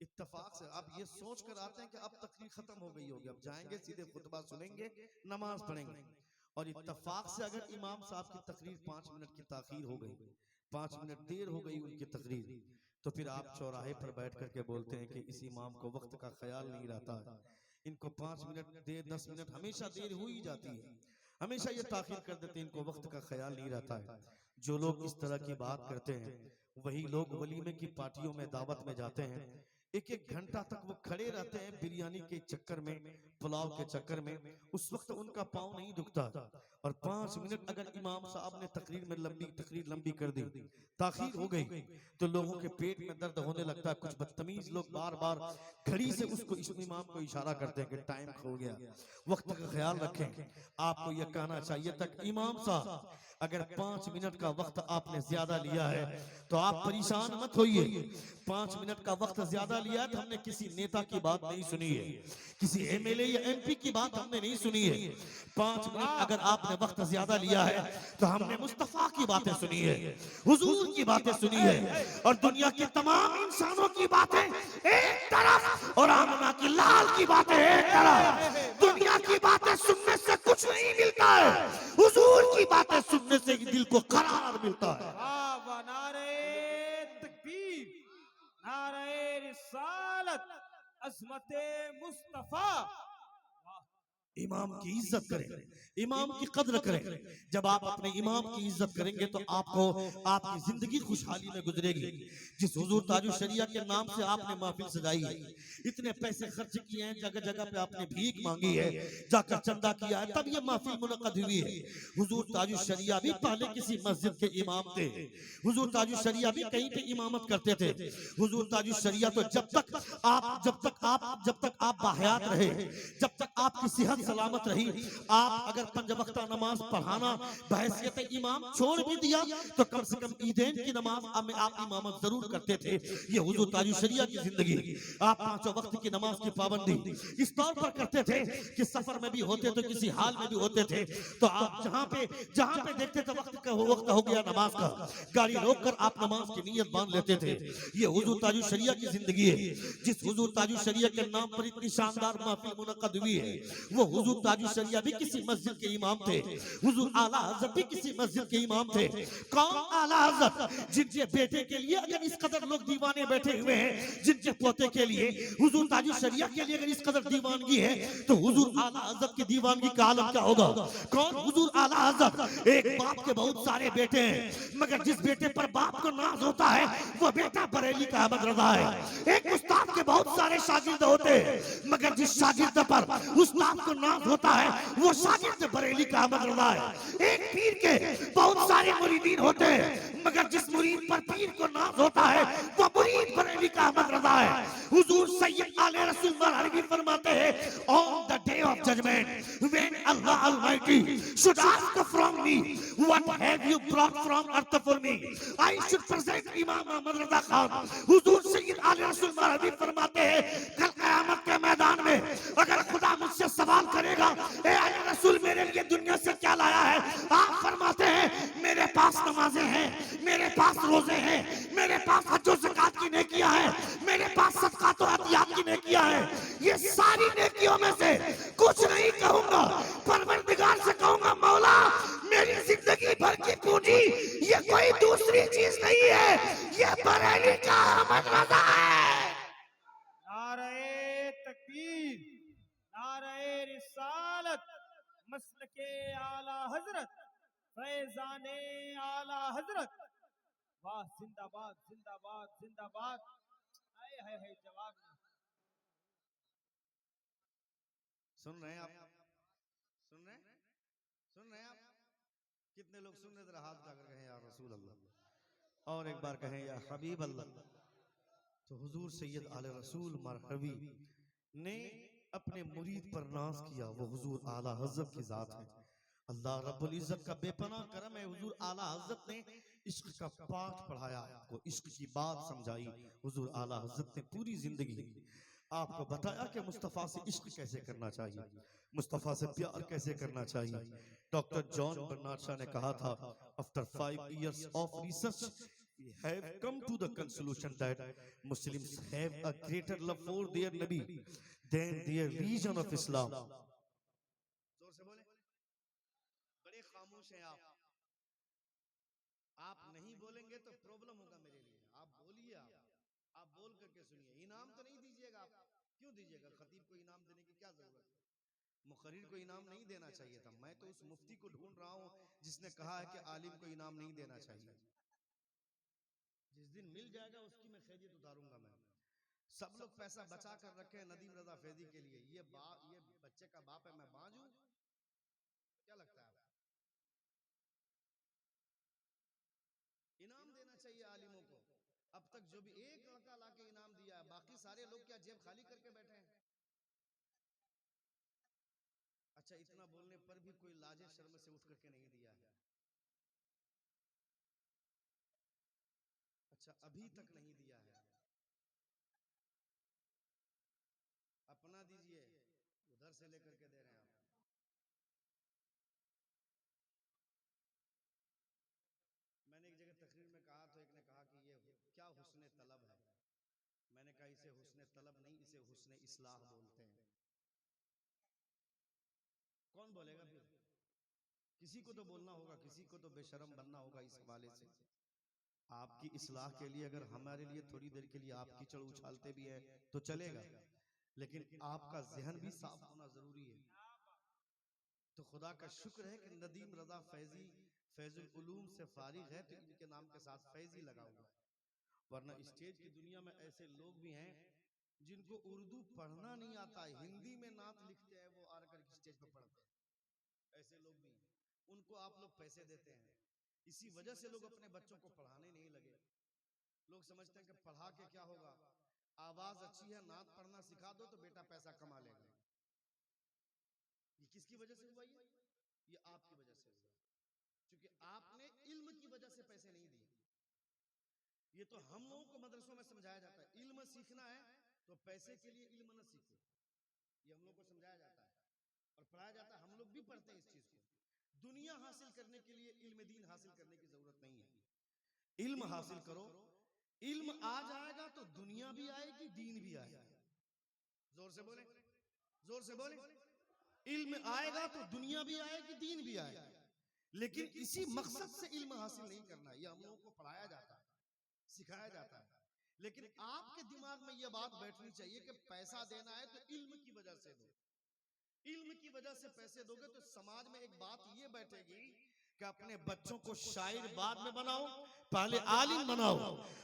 इत्तेफाक से, आप ये सोच कर आते हैं कि अब तकरीर खत्म हो गई होगी, अब जाएंगे सीधे खुतबा सुनेंगे, नमाज पढ़ेंगे। और इत्तेफाक से अगर इमाम साहब की तकरीर 5 मिनट की ताखीर हो गई, 5 मिनट देर हो गई उनकी तकरीर, तो फिर आप चौराहे पर बैठ करके बोलते हैं कि इस इमाम को वक्त का ख्याल नहीं रहता है, इनको 5 मिनट देर 10 मिनट हमेशा देर हो ही जाती है। हमेशा ये ताखीर कर देते हैं, इनको वक्त का ख्याल नहीं रहता है। जो लोग इस तरह की बात करते हैं वही लोग वलीमे की पार्टियों में दावत में जाते हैं, एक एक घंटा तक वो खड़े रहते हैं बिरयानी के चक्कर में, पुलाव के चक्कर में, उस वक्त उनका पाँव नहीं दुखता। और 5 मिनट अगर इमाम साहब ने तकरीर लंबी कर दी, ताखीर हो गई, तो लोगों के पेट में दर्द होने लगता है। कुछ बदतमीज लोग बार बार घड़ी से उसको इमाम को इशारा करते हैं कि टाइम खो गया, वक्त का ख्याल रखें। आपको यह कहना चाहिए तक इमाम साहब अगर 5 मिनट का वक्त आपने ज्यादा लिया है तो आप परेशान मत होइए। 5 मिनट का वक्त ज्यादा लिया है तो हमने किसी नेता की बात नहीं सुनी है, किसी एमएलए या एमपी की बात हमने नहीं सुनी है। 5 मिनट अगर आपने वक्त ज्यादा लिया है तो हमने मुस्तफा की बातें सुनी है, हुजूर की बातें सुनी है, और दुनिया के तमाम इंसानों की बातें एक तरफ और आमना की लाल की बातें एक तरफ। दुनिया की बातें सुनने से कुछ नहीं मिलता है, हुजूर की बातें सुनने से दिल को करार मिलता है। नारे तकबीर, नारे रिसालत, अज़मते मुस्तफा। इमाम की इज्जत करें, इमाम की कद्र करें। जब आप अपने इमाम की इज्जत करेंगे तो आपको आपकी जिंदगी खुशहाली में गुजरेगी। जिस हुजूर ताजुल शरिया के नाम से आपने महफिल सजाई है, इतने पैसे खर्च किए हैं, जगह जगह पे आपने भीख मांगी है, जाकर चंदा किया है, तब ये महफिल मुनक़द हुई है। हुजूर ताजुल शरिया भी पहले किसी मस्जिद के इमाम थे, हुजूर ताजुल शरिया भी कहीं पे इमामत करते थे। हुजूर ताजुल शरिया तो जब तक आप बाहयात रहे, जब तक आपकी सेहत सलामत रही, आप अगर 5 वक्ता नमाज पढ़ाना बहैसियत इमाम छोड़ भी दिया तो कम से कम ईदैन की नमाज में आप इमामत जरूर करते थे। ये हुजूर ताजुल शरिया की जिंदगी। आप 5 वक्त की नमाज की पाबंदी इस तौर पर करते थे कि सफर में भी होते तो किसी हाल में भी होते थे तो आप जहां पे देखते थे वक्त हो गया नमाज का, गाड़ी रोक कर आप नमाज की नीयत बांध लेते थे। ये हुजूर ताजुल शरिया की जिंदगी है। जिस हुजूर ताजुल शरिया के नाम पर इतनी शानदार महफिल मुनक़द हुई है, वो हुजूर ताजुल शरिया भी किसी मस्जिद के इमाम थे, हुजूर आला हज़रत भी किसी मस्जिद के इमाम थे। कौन आला हज़रत? जिनके बेटे के लिए अगर इस कदर लोग दीवाने बैठे हुए हैं, जिनके पोते के लिए, हुजूर ताजुल शरिया के लिए अगर इस कदर दीवानगी है, तो हुजूर आला हज़रत की दीवानगी का आलम क्या होगा? कौन हुजूर आला हज़रत? एक बाप के बहुत सारे बेटे हैं, मगर जिस बेटे पर बाप को नाज होता है वो बेटा बरेली का अहमद रजा है। एक उस्ताद के बहुत सारे शागिर्द होते हैं, मगर जिस शागिर्द पर उस्ताद को नाज होता है वो शागिर्द बरेली का अहमद रजा है। एक पीर के बहुत सारे मुरीदीन होते हैं, मगर जिस मुरीद पर पीर को नाज होता है वो मुरीद बरेली का अहमद रजा है। हुजूर सैयद आले रसूल मरहबी फरमाते हैं, on the day of judgement when Allah Almighty should ask from me what have you brought from earth for me, I should present Imam Ahmad Raza Khan. हुजूर सैयद आले रसूल मरहबी फरमाते हैं, कल क़यामत के मैदान में अगर खुदा मुझसे सवाल करेगा, ए आले रसूल मेरे लिए दुनिया से क्या लाया है, आप फरमाते हैं मेरे पास नमाजें हैं, मेरे पास रोजे हैं, मेरे पास हज और ज़कात की नेकियां हैं, मेरे पास सदक़ात और अतियात की नेकियां हैं। ये सारी नेकियों में से कुछ नहीं कहूंगा, परवरदिगार से कहूंगा मौला मेरी जिंदगी भर की पूंजी ये कोई दूसरी चीज नहीं है, ये बरेली का अहमद रजा है। नारे तकबीर, नारे रिसालत, मसलके आला हजरत, फैजाने आला हजरत। वाह, जिंदाबाद जिंदाबाद जिंदाबाद। हाय हाय हाय, जवाब नहीं। सुन रहे हैं आप? सुन रहे हैं? सुन रहे हैं आप? कितने लोग सुन रहे? जरा हाथ उठाकर कहें या रसूल अल्लाह, और एक बार कहें या हबीब अल्लाह। तो हुजूर सैयद आले रसूल मरहबी ने अपने मुरीद पर नाज किया, वो हुजूर आला हज़रत की जात है। अल्लाह रब्बुल इज्जत का बेपनाह करम है, हुजूर आला हज़रत ने इश्क का पाठ पढ़ाया, आपको इश्क की बात समझाई। हुजूर आला हज़रत ने पूरी जिंदगी आपको बताया कि मुस्तफ़ा से इश्क कैसे करना चाहिए, मुस्तफ़ा से प्यार कैसे करना चाहिए। डॉक्टर जॉन बर्नार्ड शॉ ने कहा था, after 5 years of research we have come to the conclusion that Muslims have a greater love for their Nabi than their religion of Islam. जोर से बोले, बड़े खामोश हैं आप नहीं बोलेंगे तो प्रॉब्लम होगा मेरे लिए। आप बोलिए, आप बोल करके सुनिए। इनाम तो नहीं दीजिएगा, आप क्यों दीजिएगा? खतीब को इनाम देने की क्या जरूरत है? मुकर्रिर को इनाम नहीं देना चाहिए था। मैं तो उस मुफ्ती को ढूंढ रहा हूं जिसने कहा है कि आलिम को इनाम नहीं देना चाहिए। जिस दिन मिल जाएगा उसकी मैं खैरियत उतारूंगा। मैं सब लोग पैसा बचा कर रखे हैं नदीम रजा फैजी के लिए। ये बच्चे का बाप है, मैं बांझ हूं? क्या लगता है आपको? इनाम देना चाहिए आलिमों को। अब तक जो भी एक लड़का लाके इनाम दिया है, बाकी सारे लोग क्या जेब खाली करके बैठे हैं? अच्छा, इतना बोलने पर भी कोई लाजे शर्म से उठ करके नहीं दिया है। अच्छा, अभी तक नहीं दिया है। अपना दीजिए, उधर से लेकर के दे रहे हैं आप। मैंने एक जगह तकरीर में कहा तो एक ने कहा कि ये क्या हुस्ने तलब है। मैंने कहा इसे हुस्ने तलब नहीं, इसे हुस्ने इस्लाह बोलते हैं। कौन बोलेगा फिर? किसी को तो बोलना होगा, किसी को तो बेशरम बनना होगा। इस हवाले से आपकी इस्लाह के लिए अगर हमारे लिए थोड़ी देर के लिए आप कीचड़ उछालते भी है तो चलेगा, लेकिन आपका जहन भी साफ होना जरूरी है। तो खुदा का शुक्र है कि नदीम रजा फैजी फैजुल उलूम से फारिग है, तो इनके नाम के साथ फैजी लगा हुआ है। वरना स्टेज की दुनिया में ऐसे लोग भी हैं जिनको उर्दू पढ़ना नहीं आता, हिंदी में नात लिखते हैं, वो आकर स्टेज पर पढ़ते हैं। ऐसे लोग भी हैं, उनको आप लोग पैसे देते हैं। इसी वजह से लोग अपने बच्चों को पढ़ाने नहीं लगे। लोग समझते हैं कि पढ़ा के क्या होगा, आवाज अच्छी है, नात पढ़ना सिखा दो तो बेटा पैसा कमा लेगा। ये किसकी वजह से हुआ? ये आपकी वजह से हुआ, क्योंकि आपने इल्म की वजह से पैसे नहीं दिए। ये तो हम लोगों को मदरसों में समझाया जाता है, इल्म सीखना है तो पैसे के लिए इल्म न सीखो। ये हम लोग को समझाया जाता है और पढ़ाया जाता है, हम लोग भी पढ़ते हैं इस चीज को। दुनिया हासिल करने के लिए इल्म दीन हासिल करने की जरूरत नहीं है। इल्म हासिल करो, इल्म आ जाएगा तो दुनिया भी आएगी, दीन भी आएगा। जोर से बोले, जोर से बोले। इल्म आएगा तो दुनिया भी आएगी, दीन भी आएगा। लेकिन इसी मकसद से इल्म हासिल नहीं करना, यह हम लोगों को पढ़ाया जाता है, सिखाया जाता है। लेकिन आपके दिमाग में यह बात बैठनी चाहिए कि पैसा देना है तो इल्म की वजह से दो। इल्म की वजह से पैसे दोगे तो समाज में एक बात ये बैठेगी कि अपने बच्चों को शायर बाद में बनाओ, पहले आलिम बनाओ।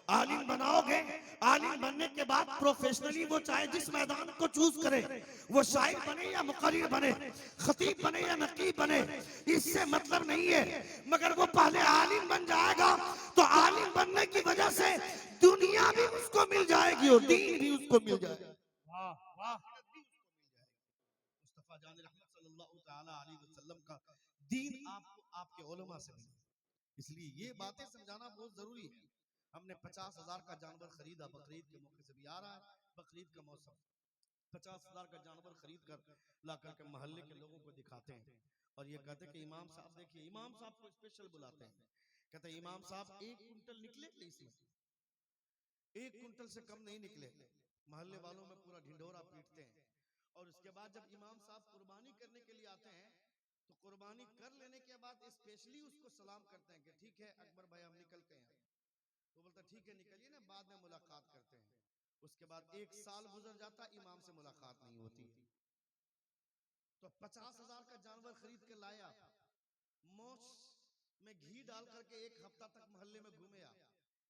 आलिम बनाओगे, आलिम बनने के बाद प्रोफेशनली वो चाहे जिस मैदान को चूज करे, वो शायर बने या मुकर्रिर बने, खतीब बने या नकीब बने, इससे मतलब नहीं है। मगर वो पहले आलिम बन जाएगा तो आलिम बनने की वजह से दुनिया भी उसको मिल जाएगी और दीन भी उसको मिल जाएगा। वाह वाह। मुस्तफा जान रहमत सल्लल्लाहु तआला अलैहि वसल्लम का दीन आपको आपके उलमा से मिला। इसलिए ये बातें समझाना बहुत जरूरी है। हमने 50,000 का जानवर खरीदा, बकरीद के मौके से भी आ रहा है, बकरीद का मौसम। 50,000 का जानवर खरीद कर ला करके मोहल्ले के लोगों को दिखाते हैं और ये कहते हैं कि इमाम साहब देखिए। इमाम साहब को स्पेशल बुलाते हैं, कहते हैं इमाम साहब 1 कुंटल निकले थे इसमें, 1 कुंटल से कम नहीं निकले। मोहल्ले वालों में पूरा ढिंढोरा पीटते हैं और उसके बाद जब इमाम साहब कुर्बानी करने के लिए आते हैं तो कुर्बानी कर लेने के बाद स्पेशली उसको सलाम करते हैं कि ठीक है अकबर भाई हम निकलते हैं। तो बोलता ठीक है निकलिए ना, बाद में मुलाकात करते हैं। उसके बाद 1 साल गुजर जाता, इमाम से मुलाकात नहीं होती। तो 50,000 का जानवर खरीद के लाया, मोच में घी डाल करके 1 हफ्ता तक मोहल्ले में घूमे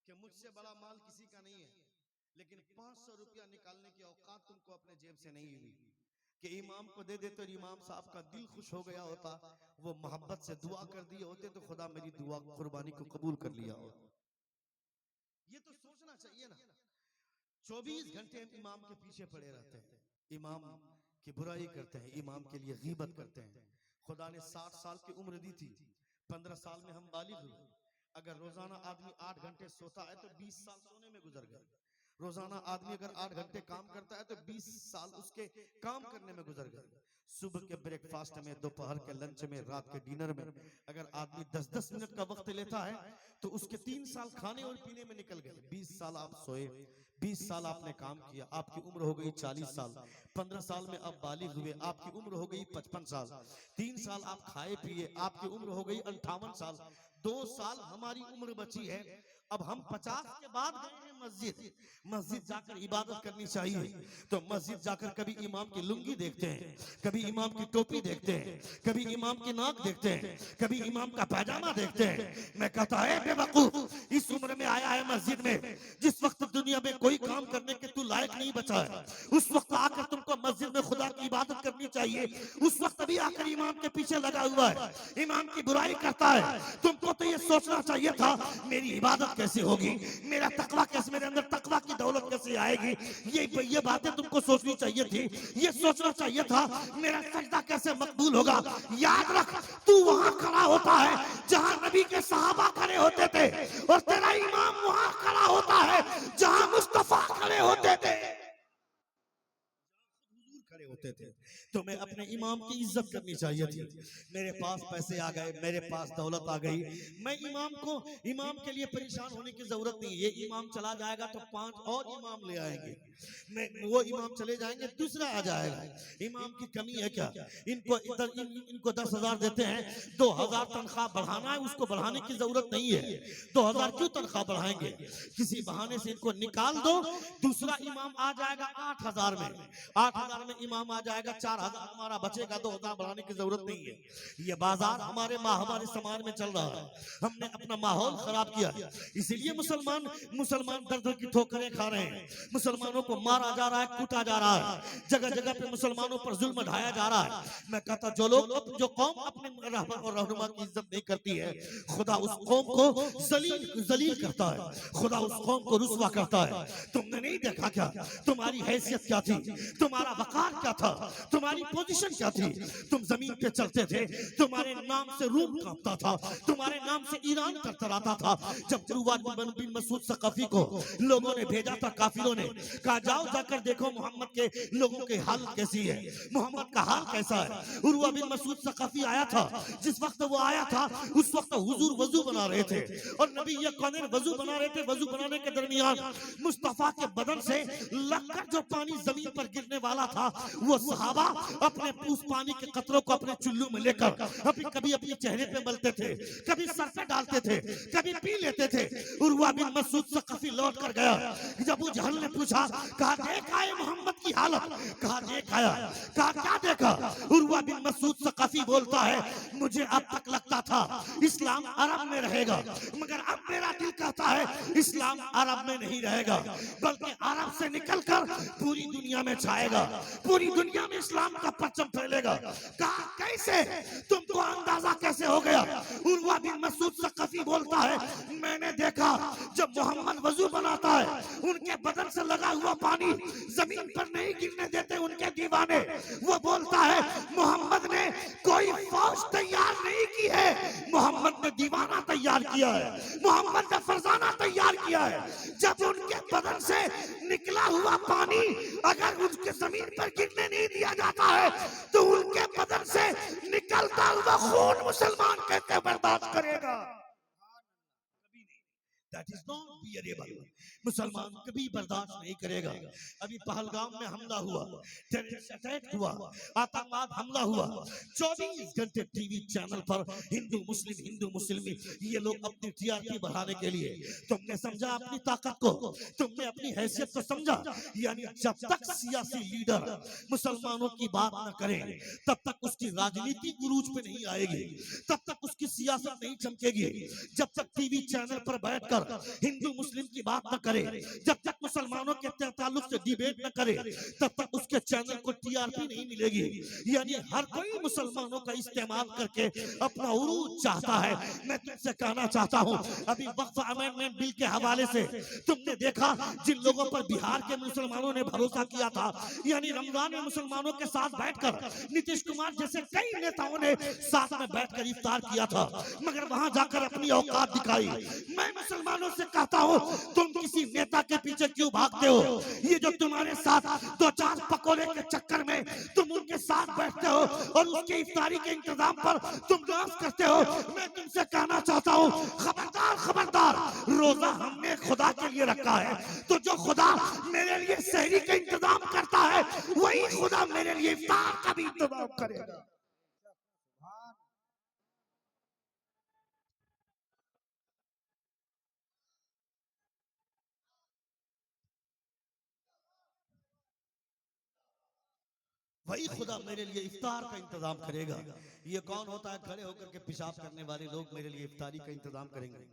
कि मुझसे बड़ा माल किसी का नहीं है, लेकिन 500 रुपया निकालने की औकात तुमको अपने जेब से नहीं हुई कि इमाम को दे देते और इमाम साहब का दिल खुश हो गया होता, वो मोहब्बत से दुआ कर दिए होते तो खुदा मेरी दुआ कुर्बानी को कबूल कर लिया होता। ये तो सोचना चाहिए ना। 24 घंटे हम इमाम के पीछे पड़े रहते हैं, इमाम की बुराई करते हैं, इमाम के लिए गीबत करते हैं। खुदा ने 60 साल की उम्र दी थी, 15 साल में हम बालिग हुए। अगर रोजाना आदमी 8 घंटे सोता है तो 20 साल सोने में गुजर गए। रोजाना आदमी अगर 8 घंटे काम करता है तो 20 साल उसके काम करने में गुजर गए। सुबह के ब्रेकफास्ट में, दोपहर के लंच में, रात के डिनर में अगर आदमी 10-10 मिनट का वक्त लेता है तो उसके 3 साल खाने और पीने में निकल गए। 20 साल आप सोए, 20 साल आपने काम किया, आपकी उम्र हो गई 40 साल, 15 साल में आप बालिग हुए, आपकी उम्र हो गई 55 साल, 3 साल आप खाए पिए, आपकी उम्र हो गई 58 साल, 2 साल हमारी उम्र बची है। अब हम 50 के बाद गए हैं मस्जिद, मस्जिद जाकर इबादत करनी चाहिए। तो मस्जिद जाकर कभी इमाम की लुंगी देखते हैं, कभी इमाम की टोपी देखते हैं, कभी इमाम की नाक देखते हैं, कभी इमाम का पैजामा देखते हैं। मैं कहता है बेवकूफ, इस उम्र में आया है मस्जिद में, जिस वक्त दुनिया में कोई काम करने के तू लायक नहीं बचा है, उस वक्त आकर तुमको मस्जिद में खुदा की इबादत करनी चाहिए। उस वक्त भी आकर इमाम के पीछे लगा हुआ है, इमाम की बुराई करता है। तुमको तो ये सोचना चाहिए था मेरी इबादत कैसे होगी, मेरा तकवा कैसे, मेरे अंदर तकवा की दौलत कैसे आएगी। ये बातें तुमको सोचनी चाहिए थी। ये सोचना चाहिए था मेरा सजदा कैसे मकबूल होगा। याद रख, तू वहां खड़ा होता है जहां नबी के सहाबा खड़े होते थे, और तेरा इमाम वहां खड़ा होता है जहां मुस्तफा खड़े होते थे, खड़े होते थे। तो मैं अपने इमाम की इज्जत करनी चाहिए थी। मेरे पास पैसे आ गए, मेरे पास दौलत आ गई, मैं इमाम के लिए परेशान होने की जरूरत नहीं। ये इमाम चला जाएगा तो 5 और इमाम ले आएंगे, वो इमाम चले जाएंगे, दूसरा आ जाएगा। इमाम की कमी है क्या? इनको 10,000 देते हैं, 2,000 तनख्वाह बढ़ाना है, उसको बढ़ाने की जरूरत नहीं है। 2,000 क्यों तनख्वाह बढ़ाएंगे? किसी बहाने से इनको निकाल दो, दूसरा इमाम आ जाएगा 8,000 में, 8,000 में इमाम आ जाएगा, 4,000 हमारा बचेगा, 2,000 बढ़ाने की जरूरत नहीं है। ये बाजार हमारे समाज में चल रहा है, हमने अपना माहौल खराब किया, इसीलिए मुसलमान दर्द की ठोकरें खा रहे हैं, मुसलमानों को मारा जा रहा है, कूटा जा रहा है, जगह जगह पे मुसलमानों पर जुल्म ढाया जा रहा है। मैं कहता जो कौम अपने रहबर और रहनुमा की इज्जत नहीं करती है, खुदा उस कौम को जलील करता है, खुदा उस कौम को रुस्वा करता है। तुमने नहीं देखा क्या? तुम्हारी हैसियत क्या थी, तुम्हारा वकार क्या था, तुम्हारी पोजीशन क्या थी? तुम जमीन पे चलते थे, तुम्हारे नाम से रूम कांपता था, तुम्हारे नाम से ईरान तरतराता था। जब उर्वा बिन मसूद सकाफी को लोगों ने भेजा था, काफिरों ने कहा जाओ जाकर देखो मोहम्मद के लोगों की हालत कैसी है, मोहम्मद का हाल कैसा है। उर्वा बिन मसूद सकाफी आया था, जिस वक्त वो आया था उस वक्त हुजूर वजू बना रहे थे, और नबी ये कौन वजू बना रहे थे। वजू बनाने के दरमियान मुस्तफा के बदन से लगकर जो पानी जमीन पर गिरने वाला था, वो सहाबा अपने उस पानी के कतरों को अपने चुल्लू में लेकर कभी अपने चेहरे पे मलते थे, कभी सर पे डालते थे, कभी पी लेते थे। उर्वा बिन मसूद सकाफी लौट कर गया, जब अबू जहल ने पूछा, कहा देखा है मोहम्मद की हालत, कहा देख आया, कहा क्या देखा। उर्वा बिन मसूद सकाफी बोलता है, मुझे अब तक लगता था इस्लाम अरब में रहेगा, मगर अब मेरा दिल कहता है इस्लाम अरब में नहीं रहेगा, बल्कि अरब से निकलकर पूरी दुनिया में छाएगा, पूरी दुनिया में इस्लाम का परचम फैलेगा। कहा कैसे, तुमको अंदाजा कैसे हो गया? उर्वा बिन मसूद सकाफी बोलता है, मैंने देखा जब मोहम्मद वजू बनाता है, उनके बदन से लगा हुआ पानी जमीन पर नहीं गिरने देते उनके दीवाने। वो बोलता है मोहम्मद ने कोई फौज तैयार नहीं की है, मोहम्मद ने दीवाना तैयार किया है, मोहम्मद ने फरजाना तैयार किया है। जब उनके बदन से निकला हुआ पानी अगर उनके जमीन पर गिरने नहीं दिया जाता है, तो उनके बदन से निकलता हुआ खून मुसलमान कैसे बर्दाश्त करेगा? That is not bearable. मुसलमान कभी बर्दाश्त नहीं करेगा। अभी पहलगाम में हमला हुआ, टेररिस्ट अटैक हुआ, आतंकवाद हमला हुआ, 24 घंटे टीवी चैनल पर हिंदू मुस्लिम ये लोग अपनी टीआरपी बढ़ाने के लिए, तुमने समझा अपनी ताकत को, तुमने अपनी हैसियत को समझा। यानी जब तक सियासी लीडर मुसलमानों की बात न करे, तब तक उसकी राजनीति उरूज पे नहीं आएगी, तब तक उसकी सियासत नहीं चमकेगी। जब तक टीवी चैनल पर बैठकर हिंदू मुस्लिम की बात न करे, जब तक मुसलमानों के ताल्लुक से डिबेट न करे, तब तक उसके चैनल को टीआरपी नहीं मिलेगी। यानी हर कोई मुसलमानों का इस्तेमाल करके अपना उरूज चाहता है। मैं तुमसे कहना चाहता हूं, अभी वक्फ अमेंडमेंट बिल के हवाले से तुमने देखा जिन लोगों पर बिहार के मुसलमानों ने भरोसा किया था, यानी रमजान में मुसलमानों के साथ बैठकर नीतीश कुमार जैसे कई नेताओं ने साथ में बैठकर इफ्तार किया था, मगर वहां जाकर अपनी औकात दिखाई। मैं मुसलमानों से कहता हूँ, तुम किसी नेता के पीछे क्यों भागते हो? ये जो तुम्हारे साथ दो चार पकोड़े के चक्कर में तुम उनके साथ बैठते हो और उसके इफ्तारी के इंतजाम पर तुम डांस करते हो, मैं तुमसे कहना चाहता हूँ, खबरदार खबरदार। रोजा हमने खुदा के लिए रखा है, तो जो खुदा मेरे लिए सहरी का इंतजाम करता है, वही खुदा मेरे लिए इफ्तार का भी इंतजाम करेगा। वही खुदा मेरे लिए इफ्तार का इंतजाम करेगा। ये कौन होता है खड़े होकर के पेशाब करने वाले लोग मेरे लिए इफ्तारी का इंतजाम करेंगे?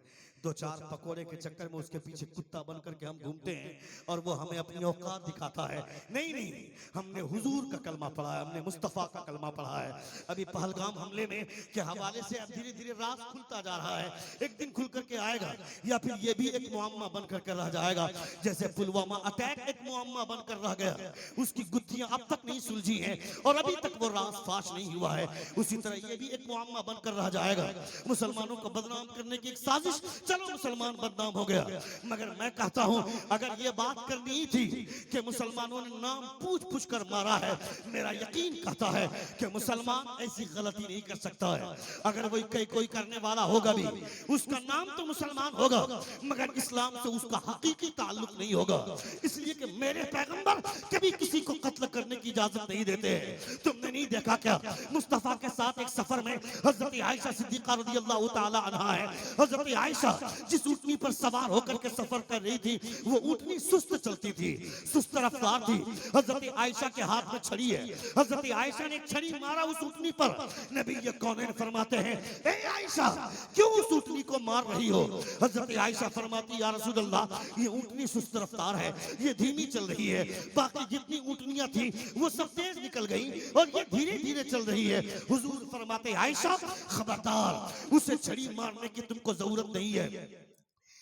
दो चार पकोड़े के चक्कर में उसके पीछे कुत्ता बन करके हम घूमते हैं और वो हमें अपनी औकात दिखाता है। नहीं नहीं, हमने हुजूर का कलमा पढ़ा है, हमने मुस्तफा का कलमा पढ़ा है। अभी पहलगाम हमले में के हवाले से अब धीरे धीरे राज खुलता जा रहा है, एक दिन खुल करके आएगा, या फिर ये भी एक मुअम्मा बन करके रह जाएगा। जैसे पुलवामा अटैक एक मुअम्मा बनकर रह गया, उसकी गुत्थियां अब तक नहीं सुलझी हैं और अभी तक वो राज फाश नहीं हुआ है, उसी तरह ये भी एक मुअम्मा बनकर रह जाएगा। मुसलमानों को बदनाम करने की एक साजिश, चलो मुसलमान बदनाम हो गया, मगर मैं कहता हूं अगर ये बात करनी ही थी कि मुसलमानों ने नाम पूछ पूछ कर मारा है, मेरा यकीन कहता है कि मुसलमान ऐसी गलती नहीं कर सकता है। अगर वो कोई करने वाला होगा भी, उसका नाम तो मुसलमान होगा, मगर इस्लाम से उसका हकीकी ताल्लुक नहीं होगा। इसलिए कि मेरे पैगंबर कभी किसी को कत्ल करने की इजाजत नहीं देते हैं। तुमने नहीं देखा क्या, मुस्तफा के साथ एक सफर में हजरत आयशा सिद्दीका रज़ियल्लाहु ताला अन्हा है, हजरत आयशा जिस ऊँटनी पर सवार होकर के सफर कर रही थी, वो ऊँटनी सुस्त चलती थी, सुस्त रफ्तार थी। हजरत आयशा के हाथ में छड़ी है, हजरत आयशा ने छड़ी मारा उस ऊँटनी पर। नबी ये कौनैन फरमाते हैं, ए आयशा क्यों उस ऊँटनी को मार रही हो? हजरत आयशा फरमाती, या रसूल अल्लाह ये ऊँटनी सुस्त रफ्तार है, ये धीमी चल रही है, बाकी जितनी ऊँटनियां थी वो सब तेज निकल गई और ये धीरे धीरे चल रही है। हुजूर फरमाते, आयशा खबरदार, उसे छड़ी मारने की तुमको जरूरत नहीं है,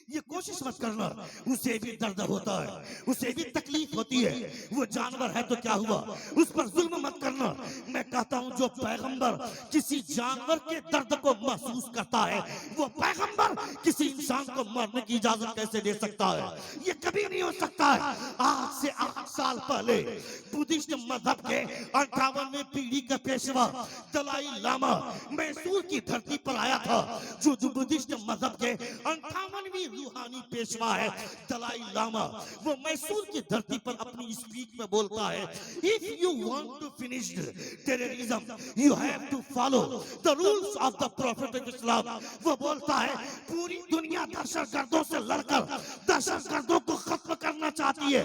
ये कोशिश मत करना, उसे भी दर्द होता है, उसे भी तकलीफ होती है, वो जानवर है तो क्या हुआ, उस पर जुल्म मत करना। मैं कहता हूं जो पैगंबर किसी जानवर के दर्द को महसूस करता है, वो पैगंबर किसी इंसान को मारने की इजाजत कैसे दे सकता है? ये कभी नहीं हो सकता है। आज से 8 साल पहले बुद्धिस्ट मजहब के 58वें पीढ़ी का पेशवा दलाई लामा मैसूर की धरती पर आया था। जो बुद्धिस्ट मजहब के 58वीं रूहानी पेशवा है दलाई लामा, वो मैसूर की धरती पर अपनी स्पीच में बोलता है, if you want to finish terrorism you have to follow the rules of the prophet of Islam. वो बोलता है पूरी दुनिया दहशतगर्दों से लड़कर दहशतगर्दों को खत्म करना चाहती है,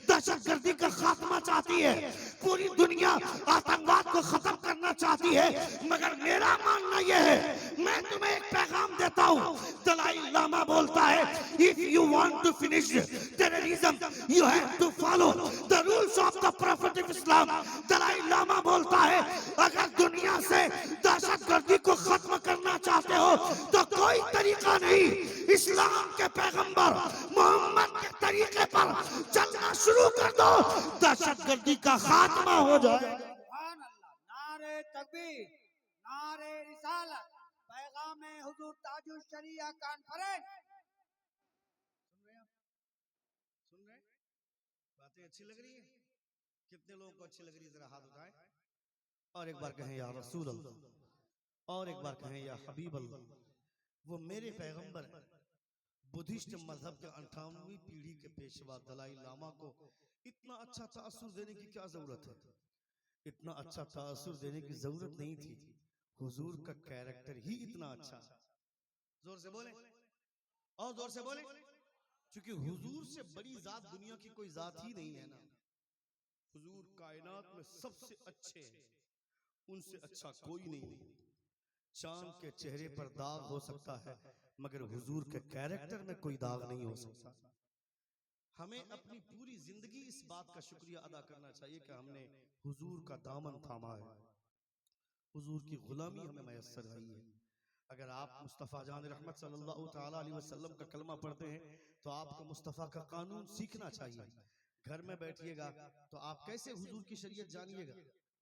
दहशतगर्दी का खात्मा चाहती है, पूरी दुनिया आतंकवाद को खत्म करना चाहती है, मगर मेरा मानना यह है, मैं तुम्हें एक पैगाम देता हूं। दलाई लामा बोलता है, if you want to finish terrorism you have to follow the rules of the prophet of Islam. Dalai Lama बोलता है अगर दुनिया से दहशतगर्दी को खत्म करना चाहते हो तो कोई तरीका नहीं, इस्लाम के पैगंबर मोहम्मद के तरीके पर चलना शुरू कर दो, दहशतगर्दी का खात्मा हो जाए। सुभान अल्लाह, नारे तकबीर, नारे रिसालत, पैगाम हुजूर ताजुल शरिया कॉन्फ्रेंस। सुन रहे? बातें अच्छी लग रही है? कितने लोगों को अच्छी लग रही है? जरा हाथ उठाएं और एक बार कहें या रसूल अल्लाह, और एक बार कहें या हबीब अल्लाह। वो मेरे पैगंबर है। बुद्धिस्ट मजहब के 58वीं पीढ़ी के पेशवा दलाई लामा को इतना अच्छा तासुर देने की क्या जरूरत है? इतना अच्छा तासुर देने की जरूरत नहीं थी, हुजूर का कैरेक्टर ही इतना अच्छा। जोर से बोले और जोर से बोले, क्योंकि हुजूर से बड़ी जात दुनिया की कोई जात ही नहीं है ना। हुजूर कायनात में सबसे अच्छे हैं, उनसे अच्छा कोई नहीं। चांद के चेहरे पर दाग हो सकता है, मगर हुजूर के कैरेक्टर में कोई दाग नहीं हो सकता। हमें अपनी पूरी जिंदगी इस बात का शुक्रिया अदा करना चाहिए कि हमने हुजूर का दामन थामा है, हुजूर की गुलामी हमें मैसर आई है। अगर आप मुस्तफ़ा जान रहमत सल्लल्लाहु ताला अलैहि वसल्लम का कलमा पढ़ते हैं तो आपको मुस्तफ़ा का कानून सीखना चाहिए। घर में बैठिएगा तो आप कैसे हुजूर की शरीयत जानिएगा,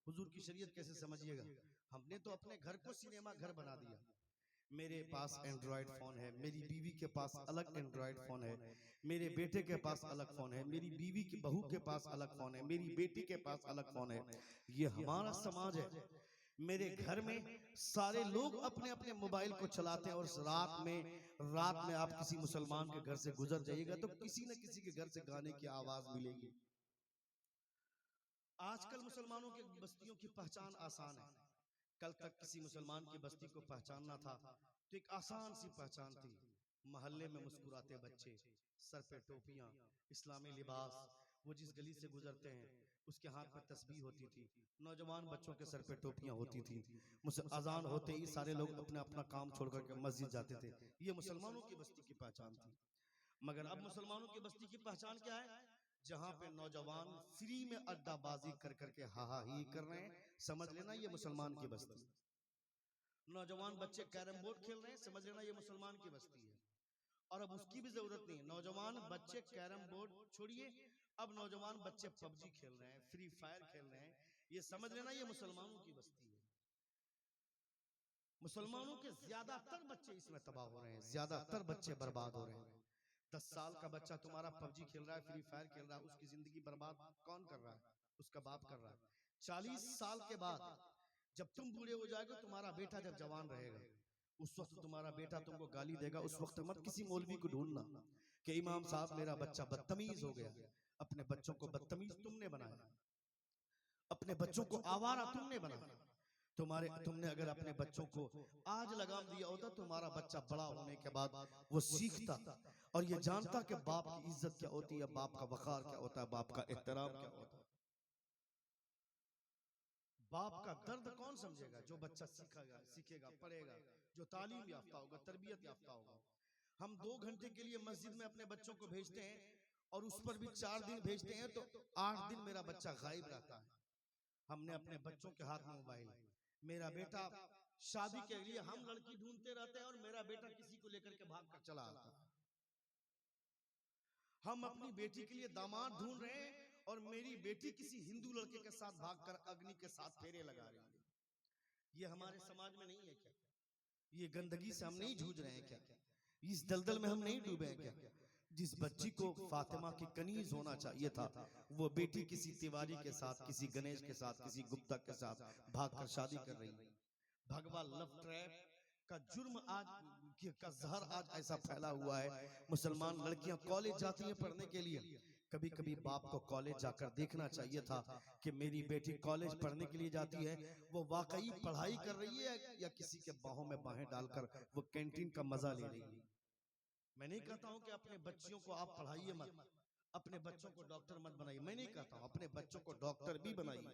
हुजूर की शरीयत कैसे समझिएगा? हमने तो अपने घर को सिनेमा घर बना दिया। मेरे पास एंड्रॉयड फोन है, मेरी बीवी के पास अलग एंड्रॉयड फोन है, मेरे बेटे के पास अलग फोन है, मेरी बीवी की बहू के पास अलग फोन है, मेरी बेटी के पास अलग फोन है। ये हमारा समाज है। मेरे घर में सारे लोग अपने अपने मोबाइल को चलाते हैं, और रात में आप किसी मुसलमान के घर से गुजर जाइएगा तो किसी न किसी के घर से गाने की आवाज मिलेगी। आजकल मुसलमानों की बस्तियों की पहचान आसान है। कल तक किसी मुसलमान की बस्ती को पहचानना था तो एक आसान सी पहचान थी। मोहल्ले में मुस्कुराते बच्चे, सर पे टोपियां, इस्लामी लिबास, वो जिस गली से गुजरते हैं उसके हाथ में तस्बीह होती थी, नौजवान बच्चों के सर पे टोपियां होती थी। अजान होते ही सारे लोग अपना अपना काम छोड़ करके मस्जिद जाते थे। ये मुसलमानों की बस्ती की पहचान थी। मगर अब मुसलमानों की बस्ती की पहचान क्या है? जहां पे नौजवान फ्री में अड्डाबाजी कर करके हा ही कर रहे हैं, समझ लेना ये मुसलमान की बस्ती। नौजवान बच्चे कैरम बोर्ड खेल रहे हैं, समझ लेना ये मुसलमान की बस्ती है। और अब उसकी भी जरूरत नहीं, नौजवान बच्चे कैरम बोर्ड छोड़िए, अब नौजवान बच्चे पबजी खेल रहे हैं, फ्री फायर खेल रहे हैं, ये समझ लेना ये मुसलमानों की बस्ती है। मुसलमानों के ज्यादातर बच्चे इसमें तबाह हो रहे हैं, ज्यादातर बच्चे बर्बाद हो रहे हैं। 10 साल का बच्चा तुम्हारा पबजी खेल रहा है, फ्री फायर खेल रहा है, उसकी जिंदगी बर्बाद कौन कर रहा है? उसका बाप कर रहा है। 40 साल के बाद जब तुम बूढ़े हो जाओगे, तुम्हारा बेटा जब जवान रहेगा, उस वक्त तुम्हारा बेटा तुमको गाली देगा। उस वक्त मत किसी मौलवी को ढूंढना कि इमाम साहब मेरा बच्चा बदतमीज हो गया। अपने बच्चों को बदतमीज तुमने बनाया, अपने बच्चों को आवारा तुमने बनाया। तुमने अगर अपने बच्चों को आज लगाम दिया होता, तुम्हारा बच्चा बड़ा होने के बाद वो सीखता और ये जानता कि बाप की इज्जत क्या होती है, बाप का वकार क्या होता है, बाप का एहतराम क्या होता है। बाप का दर्द कौन समझेगा? जो बच्चा सीखेगा, पढ़ेगा, जो तालीम याफ्ता होगा, तरबियत याफ्ता होगा। हम 2 घंटे के लिए मस्जिद में अपने बच्चों को भेजते हैं, और उस पर भी 4 दिन भेजते हैं तो 8 दिन मेरा बच्चा गायब रहता है। हमने अपने बच्चों के हाथ में मोबाइल, मेरा बेटा शादी के लिए हम लड़की ढूंढते रहते हैं और मेरा बेटा किसी को लेकर के भाग कर चला आता है। हम अपनी बेटी के लिए दामाद ढूंढ रहे हैं और मेरी बेटी किसी हिंदू लड़के के साथ भागकर अग्नि के साथ फेरे लगा रही है। ये हमारे समाज में नहीं है क्या? ये गंदगी से हम नहीं जूझ रहे हैं क्या? इस दलदल में हम नहीं डूबे हैं क्या? जिस बच्ची को फातिमा की कनीज होना चाहिए था, वो बेटी किसी तिवारी के साथ, किसी गणेश के साथ, किसी गुप्ता के साथ भागकर शादी कर रही है। भगवा लव ट्रैप का जुर्म आज का जहर आज ऐसा फैला हुआ है। मुसलमान लड़कियां कॉलेज जाती हैं पढ़ने के लिए। कभी कभी बाप को कॉलेज जाकर देखना चाहिए था कि मेरी बेटी कॉलेज पढ़ने के लिए जाती है, वो वाकई पढ़ाई कर रही है या किसी के बाहों में बाहें डालकर वो कैंटीन का मजा ले रही है। मैं नहीं कहता हूं कि अपने बच्चियों को आप पढ़ाइए मत, अपने बच्चों को डॉक्टर मत बनाइए, मैं नहीं कहता हूं, अपने बच्चों को डॉक्टर भी बनाइए।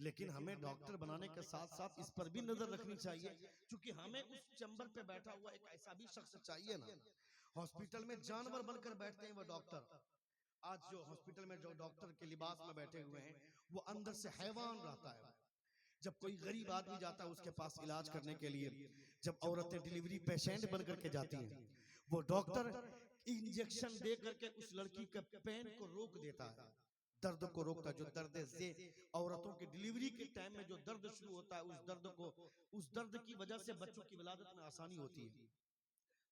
लेकिन हमें डॉक्टर बनाने के साथ साथ इस पर भी नजर रखनी चाहिए, क्योंकि हमें उस चैम्बर पे बैठा हुआ एक ऐसा भी शख्स चाहिए ना। हॉस्पिटल में जानवर बनकर बैठते हैं वो डॉक्टर। आज जो हॉस्पिटल में जो डॉक्टर के लिबास में बैठे हुए हैं, वो अंदर से हैवान रहता है। जब कोई गरीब आदमी जाता है उसके पास इलाज करने के लिए, जब औरतें डिलीवरी पेशेंट बन करके जाती हैं, वो डॉक्टर इंजेक्शन दे करके उस लड़की के पेन को रोक देता है, दर्द को रोकता है। जो दर्द से औरतों की डिलीवरी के टाइम में जो दर्द शुरू होता है, उस दर्द की वजह से बच्चों की विलादत में आसानी होती है।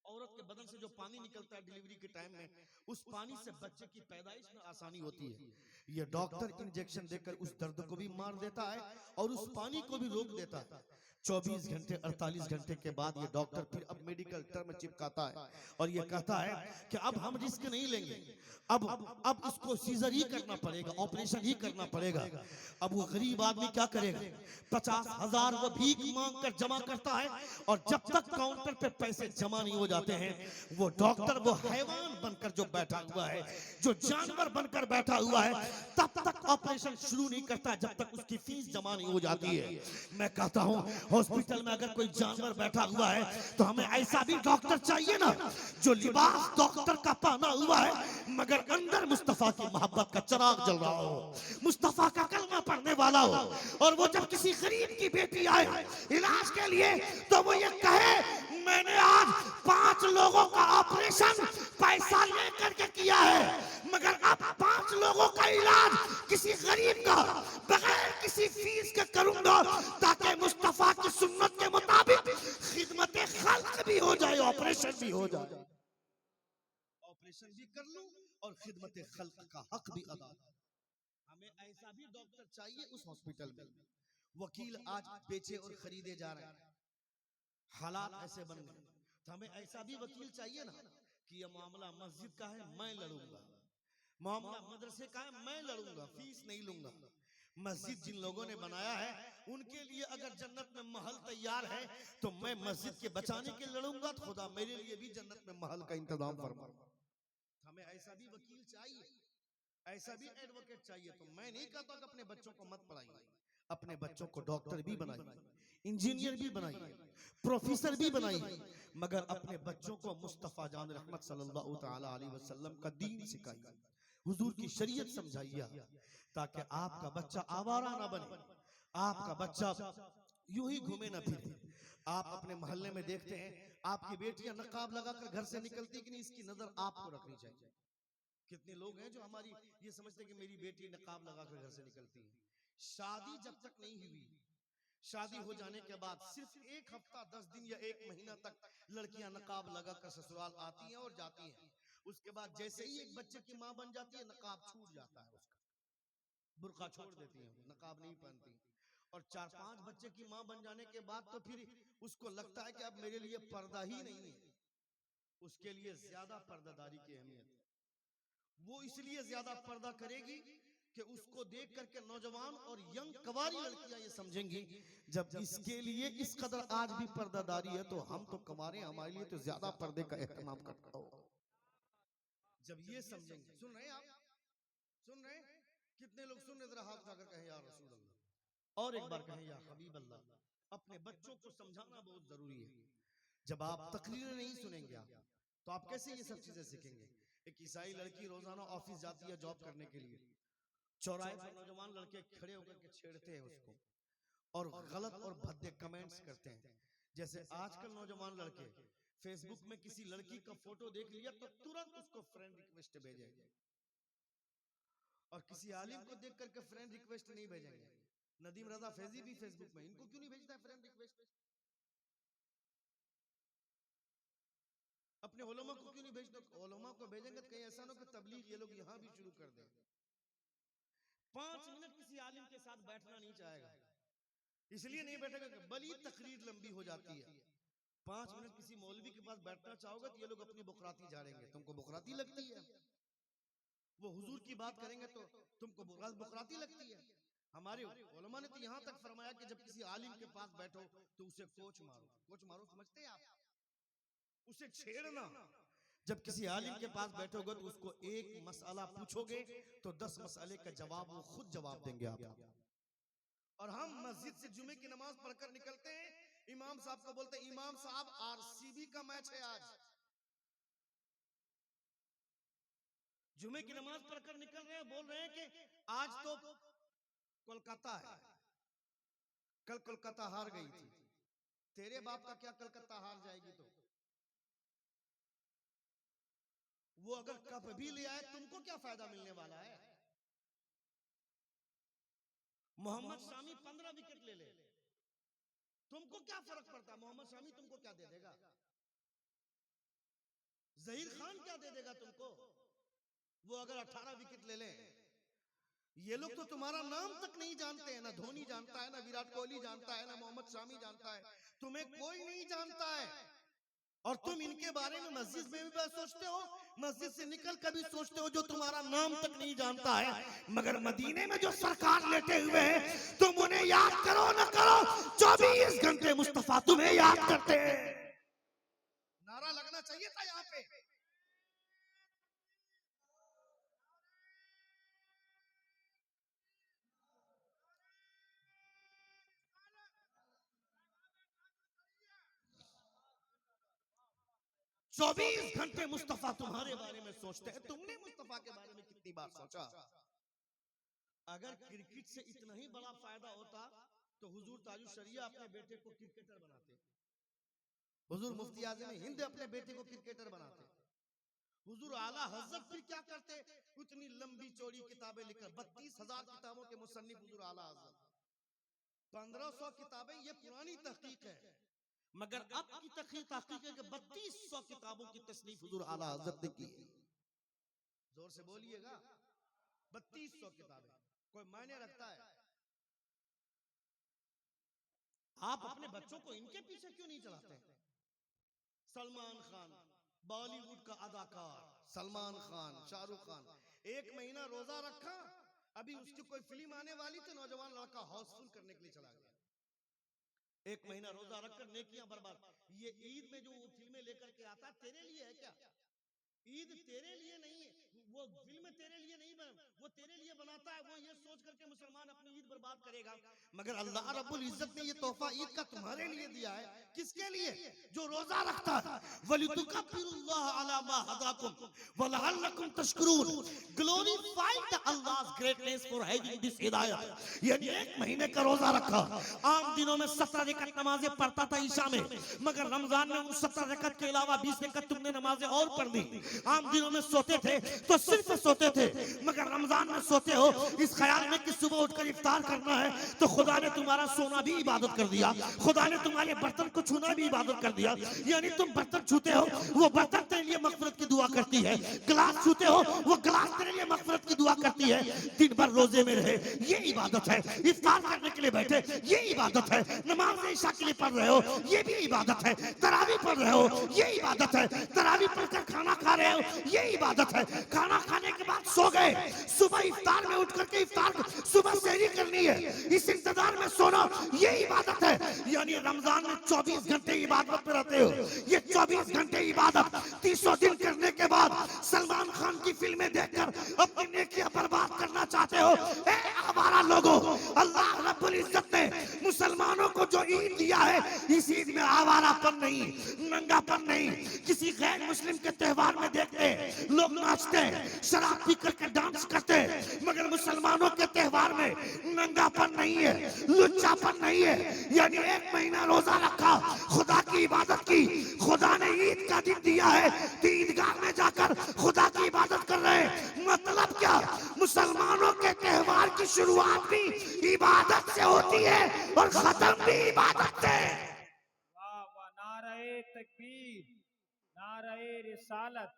औरत के बदन से जो पानी निकलता है डिलीवरी के टाइम में, उस पानी से बच्चे की पैदाइश में आसानी होती है। ये डॉक्टर इंजेक्शन देकर उस दर्द को भी मार देता है और उस पानी को भी रोक देता है। 24 घंटे 48 घंटे के बाद ये डॉक्टर फिर अब मेडिकल टर्म चिपकाता है और ये कहता है कि अब हम रिस्क नहीं लेंगे, अब इसको सीजर ही करना पड़ेगा, ऑपरेशन ही करना पड़ेगा। अब वो गरीब आदमी क्या करेगा? 50,000 वो भीख मांग कर जमा करता है, और जब तक काउंटर पे पैसे जमा नहीं हो जाते हैं, वो डॉक्टर वो हैवान बनकर जो बैठा हुआ है, जो जानवर बनकर बैठा हुआ है, तब तक ऑपरेशन शुरू नहीं करता जब तक उसकी फीस जमा नहीं हो जाती है। मैं कहता हूं हॉस्पिटल में अगर कोई जानवर बैठा हुआ है तो हमें ऐसा भी डॉक्टर चाहिए ना, जो लिबास डॉक्टर का पहना हुआ है मगर अंदर मुस्तफा की मोहब्बत का चिराग जल रहा हो, मुस्तफा का कलमा पढ़ने वाला हो। और वो जब किसी गरीब की बेटी आए इलाज के लिए तो वो ये कहे, मैंने आज 5 लोगों का ऑपरेशन पैसा लेकर के किया है, मगर अब 5 लोगों का इलाज किसी गरीब का बगैर किसी फीस के करूंगा, ताकि मुस्तफा की सुन्नत के मुताबिक खिदमत खल्क भी हो जाए, ऑपरेशन भी हो जाए, ऑपरेशन भी कर लूं और खिदमत खल्क का हक भी अदा। हमें ऐसा भी डॉक्टर चाहिए उस हॉस्पिटल में। वकील आज बेचे और खरीदे जा रहे हैं, हालात ऐसे बन गए, तो हमें ऐसा भी वकील चाहिए ना कि ये मामला मस्जिद का है मैं लड़ूंगा, मामला मदरसे का है मैं लड़ूंगा, फीस नहीं लूंगा। मस्जिद जिन लोगों ने बनाया है उनके लिए अगर जन्नत में महल तैयार है तो मैं मस्जिद के बचाने के लड़ूंगा, तो खुदा मेरे लिए भी जन्नत में महल का इंतजाम फरमा। हमें ऐसा भी वकील चाहिए, ऐसा भी एडवोकेट चाहिए। तो मैं नहीं कहता कि अपने बच्चों को मत पढ़ाइए, अपने बच्चों को डॉक्टर भी बनाइए, इंजीनियर भी बनाइए, प्रोफेसर भी बनाइए, मगर अपने बच्चों को मुस्तफा जान रहमत सल्लल्लाहु तआला अलैहि वसल्लम का दीन सिखाइए, हुजूर की शरीयत समझाइए, ताकि आपका बच्चा आवारा ना बने, आपका बच्चा यूं ही घूमे ना फिरे। आप अपने मोहल्ले में देखते हैं आपकी बेटियां नकाब लगाकर घर से निकलती कि नहीं, इसकी नजर आपको रखनी चाहिए। कितने लोग हैं जो हमारी ये समझते हैं कि मेरी बेटी नकाब लगाकर घर से निकलती है। शादी जब तक नहीं हुई, शादी हो जाने के बाद सिर्फ 1 हफ्ता 10 दिन या 1 महीना तक लड़कियां नकाब लगाकर ससुराल आती हैं और जाती हैं। उसके बाद जैसे ही एक बच्चे की मां बन जाती है नकाब छूट जाता है उसका, बुर्का छोड़ देती है, नकाब नहीं पहनती। और 4-5 बच्चे की मां बन जाने के बाद तो फिर उसको लगता है कि अब मेरे लिए पर्दा ही नहीं है, उसके लिए ज्यादा पर्दादारी की अहमियत है। वो इसलिए ज्यादा पर्दा करेगी कि उसको देख करके नौजवान और यंग कवारी लड़कियां ये समझेंगी जब इसके लिए इस कदर आज भी पर्दादारी है तो हम तो कवारे, हमारे लिए तो ज्यादा पर्दे का एहतमाम करता हो। जब ये समझेंगे, सुन रहे हैं आप, सुन रहे हैं कितने लोग सुन रहे, जरा हाथ उठाकर कहें या रसूल अल्लाह, और एक बार कहें या हबीब अल्लाह। अपने बच्चों को समझाना बहुत जरूरी है। जब आप तकरीरें नहीं सुनेंगे आप तो आप कैसे ये सब चीजें सीखेंगे। एक ईसाई लड़की रोजाना ऑफिस जाती है जॉब करने के लिए, चौराहे पर नौजवान लड़के खड़े होकर के छेड़ते हैं उसको और गलत और भद्दे कमेंट्स करते हैं। जैसे आजकल नौजवान लड़के फेसबुक में किसी लड़की का फोटो देख लिया तो तुरंत उसको फ्रेंड रिक्वेस्ट भेजेंगे, और किसी आलिम को देख करके फ्रेंड रिक्वेस्ट नहीं भेजेंगे। नदीम रजा फैजी भी फेसबुक में, इनको क्यों नहीं भेजता है फ्रेंड रिक्वेस्ट? अपने उलमा को क्यों नहीं भेजते? उलमा को भेजेंगे तो कहीं ऐसा ना कि तबलीग ये लोग यहां भी शुरू कर दें। 5 मिनट किसी आलिम के साथ बैठना नहीं चाहेगा, इसलिए नहीं बैठेगा कि बड़ी तकरीर लंबी हो जाती है। 5 मिनट किसी मौलवी के पास बैठना चाहोगे तो ये लोग अपनी बुकराती झाड़ेंगे, तुमको बुकराती लगती है। वो हुजूर की बात करेंगे तो तुमको बुकराती लगती है। हमारे उलमा ने तो यहाँ तक फरमाया कि जब किसी आलिम के पास बैठो तो उसे कोच मारो। कोच मारो समझते हैं आप? उसे छेड़ना। जब किसी आलिम के पास बैठोगे तो उसको एक मसला पूछोगे तो 10 मसले का जवाब वो खुद जवाब देंगे आपको। और हम मस्जिद से जुमे की नमाज पढ़कर निकलते हैं, इमाम साहब को बोलते हैं इमाम साहब आरसीबी का मैच है आज। जुमे की नमाज पढ़कर निकल रहे हैं, बोल रहे हैं कि आज तो कोलकाता है, कल कोलकाता हार गई थी। तेरे बाप का क्या कलकत्ता हार जाएगी? तो वो अगर कप भी ले आए तुमको क्या फायदा मिलने वाला है? मोहम्मद शामी 15 विकेट ले ले, तुमको क्या फर्क पड़ता? मोहम्मद शामी तुमको क्या दे देगा? जहीर खान क्या दे देगा तुमको? वो अगर 18 विकेट ले ले, ये लोग तो तुम्हारा नाम तक नहीं जानते हैं। ना धोनी जानता है, ना विराट कोहली जानता है, ना मोहम्मद शामी जानता है, तुम्हें कोई नहीं जानता है। और तुम इनके बारे में मस्जिद में भी सोचते हो, मस्जिद से निकल कर भी सोचते हो जो तुम्हारा नाम तक नहीं जानता है। मगर मदीने में जो सरकार लेटे हुए हैं तुम उन्हें याद करो ना करो, 24 घंटे मुस्तफा तुम्हें याद करते हैं। नारा लगना चाहिए था यहाँ पे। 24 घंटे मुस्तफा तुम्हारे बारे में सोचते हैं। तुमने मुस्तफा के बारे में कितनी बार सोचा? अगर क्रिकेट से इतना ही बड़ा फायदा होता तो हुजूर ताजुल शरिया अपने बेटे को क्रिकेटर बनाते, हुजूर मुफ्ती आज़म हिंद अपने बेटे को क्रिकेटर बनाते, हुजूर आला हज़रत फिर क्या करते? उतनी लंबी चौड़ी किताबें लिखकर 32,000 किताबों के मुसन्निफ हुजूर आला हज़रत, 1500 किताबें, ये पुरानी तहकीक है। मगर अब की तहकीक है कि 3200 किताबों की तसनीफ हुजूर आला हज़रत ने की है। जोर से बोलिएगा, 3200 किताबें। कोई मायने रखता है? आप अपने बच्चों को इनके पीछे क्यों नहीं चलाते? सलमान खान, बॉलीवुड का अदाकार सलमान खान, शाहरुख खान, 1 महीना रोजा रखा, अभी उसकी कोई फिल्म आने वाली तो नौजवान लड़का हाउसफुल करने के लिए चला गया। 1 महीना रोजा रखकर नेकियां बर्बाद। ये ईद में जो वो फिल्में लेकर के आता है, तेरे लिए है क्या? ईद तेरे लिए नहीं है, वो फिल्म तेरे लिए नहीं वो तेरे लिए बनाता है, वो ये सोच करके मुसलमान अपनी ईद बर्बाद करेगा। मगर अल्लाह रब्बुल इज्जत ने ये तोहफा ईद का तुम्हारे लिए दिया है। किसके लिए? जो रोजा रखता है। वलितुकब्बिरुल्लाह अला मा हदाकुम व लअल्लकुम तशकुरून। Glorify the Allah's greatness for having this hidayah। यानी 1 महीने का रोजा रखा, आम दिनों में 17 रकात नमाजें पढ़ता था ईशा में, मगर रमजान में उन 17 रकात के अलावा 20 रकात तुमने नमाजें और पढ़ ली। आम दिनों में सोते थे तो सिर्फ सोते थे, मगर रमजान में सोते हो इस ख्याल में कि सुबह उठकर इफ्तार करना है, तो खुदा ने तुम्हारा सोना भी इबादत कर दिया, खुदा ने तुम्हारे बर्तन को छूना भी इबादत कर दिया। यानी तुम बर्तन छूते हो, वो बर्तन तेरे लिए मगफिरत की दुआ करती है। गिलास छूते हो, वो गिलास तेरे लिए मगफिरत की दुआ करती है। दिन भर रोजे में रहे, ये इबादत है। इफ्तार करने के लिए बैठे, ये इबादत है। नमाज ईशा के लिए पढ़ रहे हो, ये भी इबादत है। तरावी पढ़ रहे हो, ये इबादत है। तरावी पढ़कर खाना खा रहे हो, ये इबादत है। खाना खाने के बाद सो गए, सुबह इफ्तार में उठ करके इफ्तार सुबह सहरी करनी है, इस इंतजार में सोना, ये इबादत है। यानी रमजान में 24 घंटे इबादत में रहते हो। ये 24 घंटे इबादत 300 दिन करने के बाद सलमान खान की फिल्में देखकर अपनी नेकियां बर्बाद करना चाहते हो। ए आवारा लोगों, अल्लाह रब्बुल इज्जत ने मुसलमानों को जो ईद दिया है, इस ईद में आवारापन नहीं, नंगापन नहीं। किसी गैर मुस्लिम के त्योहार में देखते लोग नाचते, शराब पी करके डांस करते, मगर मुसलमानों के त्योहार में नंगापन नहीं है, लुच्चापन नहीं है। यानी 1 महीना रोजा रखा, खुदा की इबादत की, खुदा ने ईद का दिन दिया है तो ईदगाह में जाकर खुदा की इबादत कर रहे हैं। मतलब क्या? मुसलमानों के त्योहार की शुरुआत भी इबादत से होती है और खत्म भी इबादत से। वाह वाह, नारे तकबीर, नारे रिसालत,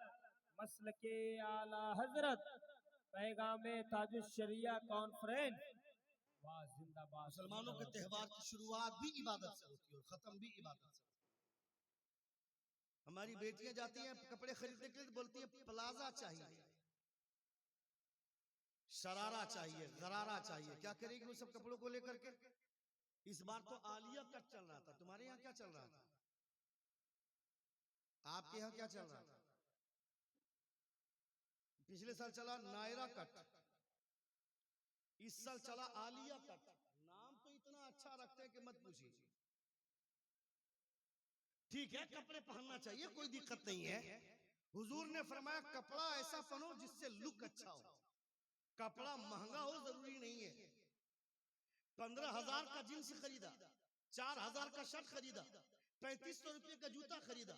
मसलके आला हजरत, पैगामे ताजुश शरिया कॉन्फ्रेंस। वाह जिंदाबाद। मुसलमानों के त्योहार की शुरुआत भी इबादत से होती है और खत्म भी इबादत से। हमारी बेटियां जाती हैं कपड़े खरीदने के लिए, बोलती है प्लाजा चाहिए, शरारा चाहिए, गरारा चाहिए। क्या करेगी वो सब कपड़ों को लेकर के? इस बार तो आलिया कट चल रहा था, तुम्हारे यहाँ क्या चल रहा था? आपके यहाँ क्या चल रहा था? पिछले साल चला नायरा कट, इस साल चला आलिया कट। नाम तो इतना अच्छा रखते हैं कि मत पूछिए। ठीक है, कपड़े पहनना चाहिए, कोई दिक्कत नहीं है। हुजूर ने फरमाया कपड़ा ऐसा पहनो जिससे लुक अच्छा हो। कपड़ा महंगा हो जरूरी नहीं है। 15,000 का जींस खरीदा, 4,000 का शर्ट खरीदा, 3500 रुपये का जूता खरीदा।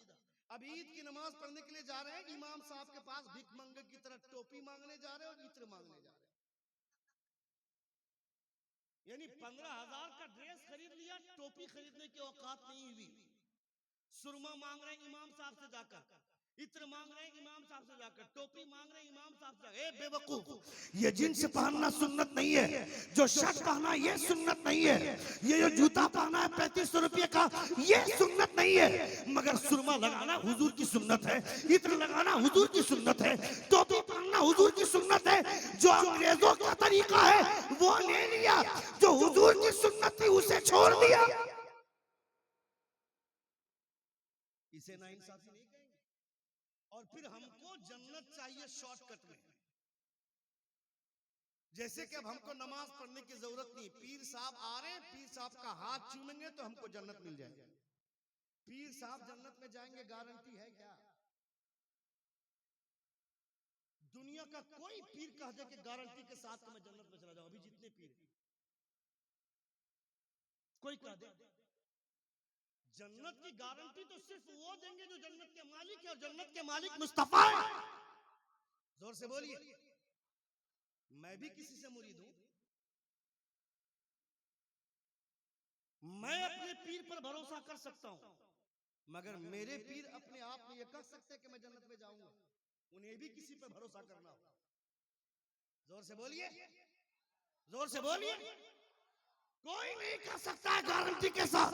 अब ईद की नमाज पढ़ने के लिए जा रहे हैं, इमाम साहब के पास भिख मंगे की तरह टोपी मांगने जा रहे हैं और इत्र मांगने जा रहे हैं। यानी 15,000 का ड्रेस खरीद लिया, टोपी खरीदने की औकात नहीं हुई। सुरमा मांग रहे हैं इमाम साहब से जाकर, इत्र मांग रहे हैं इमाम साहब से जाकर, टोपी मांग रहे हैं इमाम साहब से। ए बेवकूफ, ये जींस पहनना सुन्नत नहीं है, जो शर्ट पहना ये सुन्नत नहीं है, ये जो जूता पहना है 3500 रुपये का ये सुन्नत नहीं है। मगर सुरमा लगाना हुजूर की सुन्नत है, इत्र लगाना हुजूर की सुन्नत है, टोपी पहनना हुजूर की सुन्नत है। जो अंग्रेजों का तरीका है वो ले लिया, जो हुजूर की सुन्नत थी उसे छोड़ दिया। इसे नाइंसाफी नहीं कहेंगे। और फिर हमको जन्नत चाहिए शॉर्टकट में। जैसे कि अब हमको नमाज पढ़ने की जरूरत नहीं, पीर साहब आ रहे हैं, पीर साहब का हाथ चूमेंगे तो हमको जन्नत मिल जाएगी। पीर साहब जन्नत में जाएंगे गारंटी है क्या? दुनिया का कोई पीर कह दे कि गारंटी के साथ मैं जन्नत में चला जाऊं, अभी जितने पीर कोई कह दे, जन्नत की गारंटी तो सिर्फ वो देंगे जो जन्नत के मालिक है, और जन्नत के मालिक मुस्तफा है। जोर से बोलिए। मैं भी किसी से मुरीद हूं, मैं अपने पीर पर भरोसा कर सकता हूं, मगर मेरे पीर अपने आप में ये कह सकते कि मैं जन्नत में जाऊंगा, उन्हें भी किसी पे भरोसा करना होगा। जोर से बोलिए, जोर से बोलिए। कोई नहीं कर सकता है गारंटी के साथ।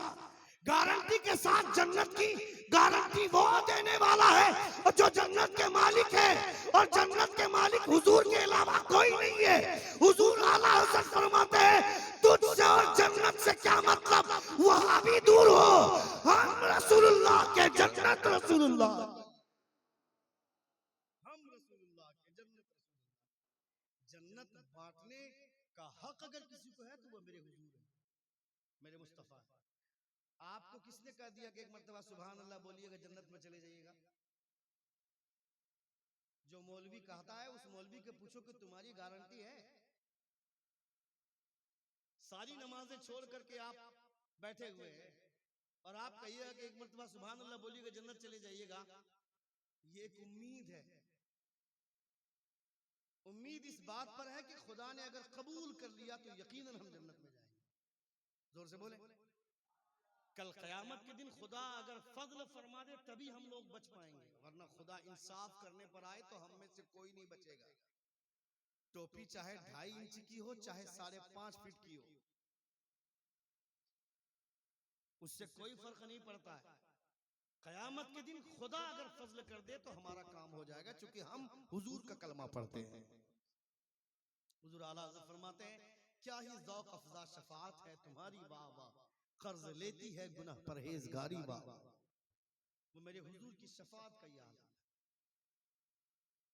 गारंटी के साथ जन्नत की गारंटी वो देने वाला है जो जन्नत के मालिक है, और जन्नत के मालिक हुजूर के अलावा कोई नहीं है। हुजूर आला हज़रत फरमाते हैं, तुझसे और जन्नत से क्या मतलब, वहां भी दूर हो, हम रसूलुल्लाह के जन्नत रसूलुल्लाह, हम रसूलुल्लाह के जन्नत रसूलुल्लाह। जन्नत बांटने का हक अगर किसी को है तो वो मेरे हुजूर है, मेरे मुस्तफा है। आपको किसने कह दिया कि एक मर्तबा सुभान अल्लाह बोलिएगा जन्नत में चले जाइएगा? जो मौलवी कहता है उस मौलवी के पूछो कि तुम्हारी गारंटी है? सारी नमाजें छोड़ करके आप बैठे हुए हैं और आप कहिएगा कि एक मर्तबा सुभान अल्लाह बोलिएगा जन्नत चले जाइएगा। ये एक उम्मीद है। उम्मीद इस बात पर है कि खुदा ने अगर कबूल कर लिया तो यकीनन हम जन्नत में जाएंगे। जोर से बोले। कल क़यामत के दिन खुदा अगर फजल फरमा दे तभी हम लोग बच पाएंगे, वरना खुदा इंसाफ करने पर आए तो हम में से कोई नहीं बचेगा। टोपी चाहे 2.5 इंच की हो, चाहे 5.5 फीट की हो, उससे कोई फर्क नहीं पड़ता है। क़यामत के दिन खुदा अगर फजल कर दे तो हमारा काम हो जाएगा, क्योंकि हम हुजूर का कलमा पढ़ते हैं। हुजूर आला हज़रत फरमाते हैं, क्या ही ज़ौक़ अफ़ज़ा शफ़ाअत है तुम्हारी, वाह वाह, कर्ज लेती है गुनाह परहेजगारी, वाह। वो मेरे हुजूर की शफ़ाअत का याद है।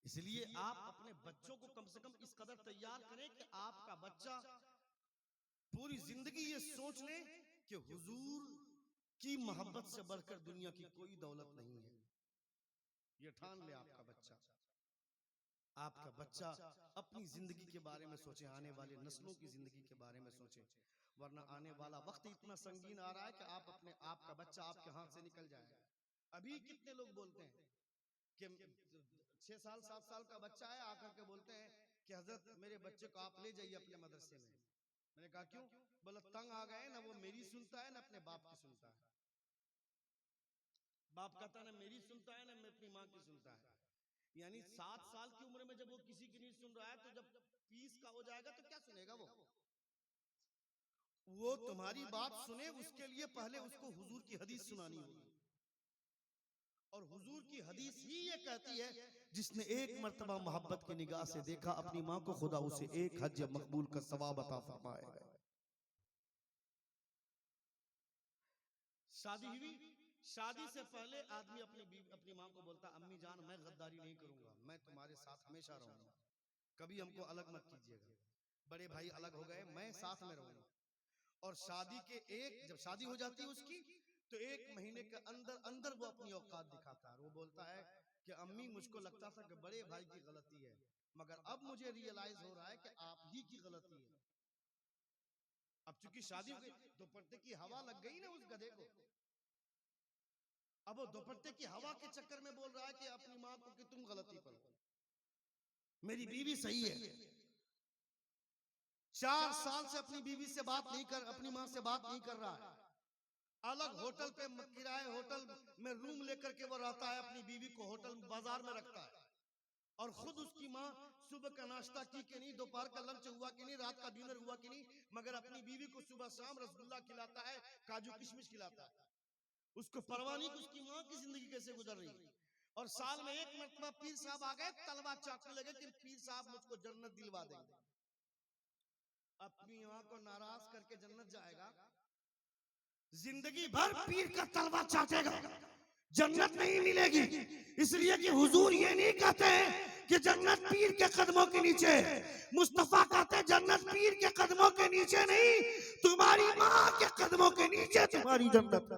इसलिए आप अपने बच्चों को कम से कम इस कदर तैयार करें कि आपका बच्चा पूरी जिंदगी ये सोच ले कि हुजूर की मोहब्बत से बढ़कर दुनिया की कोई दौलत नहीं है। ये ठान ले आपका बच्चा। आपका बच्चा अपनी जिंदगी के बारे में सोचे, आने वाले नस्लों की जिंदगी के बारे में सोचे, वरना आने वाला वक्त इतना संगीन आ रहा है कि आपका बच्चा आपके हाथ से निकल जाएगा। अभी कितने लोग बोलते हैं कि 6 साल 7 साल का बच्चा है, आकर के बोलते हैं कि हजरत मेरे बच्चे को आप ले जाइए अपने मदरसे में। मैंने कहा क्यों? बोला तंग आ गए ना, वो मेरी सुनता है ना अपने बाप की सुनता है। बाप कहता है ना मेरी सुनता है ना मैं अपनी माँ की सुनता है। यानी 7 साल की उम्र में जब वो किसी की नहीं सुन रहा है तो जब 20 का हो जाएगा तो क्या सुनेगा वो तुम्हारी बात सुने, उसके लिए पहले उसको हुजूर की हदीस सुनानी होगी। और हुजूर की हदीस ही ये कहती है, जिसने एक मर्तबा मोहब्बत की निगाह से देखा अपनी माँ को, खुदा उसे एक हज मकबूल का सवाब अता फरमाएगा। शादी हुई, शादी से पहले आदमी अपनी माँ को बोलता, अम्मी जान मैं गद्दारी नहीं करूंगा, मैं तुम्हारे साथ हमेशा रहूंगा, कभी हमको अलग मत कीजिएगा। बड़े भाई अलग हो गए, मैं साथ में रहूंगा। और शादी के जब शादी हो जाती है उसकी, तो 1 महीने के अंदर अंदर वो अपनी औकात दिखाता है। वो बोलता है कि अम्मी मुझको लगता था कि बड़े भाई की गलती है, मगर अब मुझे रियलाइज हो रहा है कि आप ही की गलती है। अब चूंकि शादी हो गई, दुपट्टे की हवा लग गई ना उस गधे को, अब वो दुपट्टे की हवा के चक्कर में बोल रहा है कि अपनी माँ को कि तुम गलती पर हो, मेरी बीवी सही है। 4 साल से अपनी बीवी से बात नहीं कर, अपनी माँ से बात नहीं कर रहा है। अलग होटल पे किराए होटल में रूम लेकर के वो रहता है, अपनी बीवी को होटल बाजार में रखता है। और खुद उसकी माँ सुबह का नाश्ता की कि नहीं, दोपहर का लंच हुआ कि नहीं, रात का डिनर हुआ कि नहीं, मगर अपनी बीवी को सुबह शाम रसगुल्ला खिलाता है, काजू किशमिश खिलाता है। उसको परवाह नहीं कि उसकी माँ की जिंदगी कैसे गुजर रही है। और साल में 1 मरतबा पीर साहब आ गए, तलवा चाटने लगे कि पीर साहब मुझको जन्नत दिलवा देंगे। अपनी माँ को नाराज करके जन्नत जाएगा, जिंदगी भर पीर का तलवा चाटेगा, जन्नत नहीं मिलेगी। इसलिए कि हुजूर ये नहीं कहते हैं कि जन्नत पीर के कदमों के नीचे, मुस्तफा कहते हैं जन्नत पीर के कदमों के नीचे नहीं, तुम्हारी माँ के कदमों के नीचे तुम्हारी जन्नत।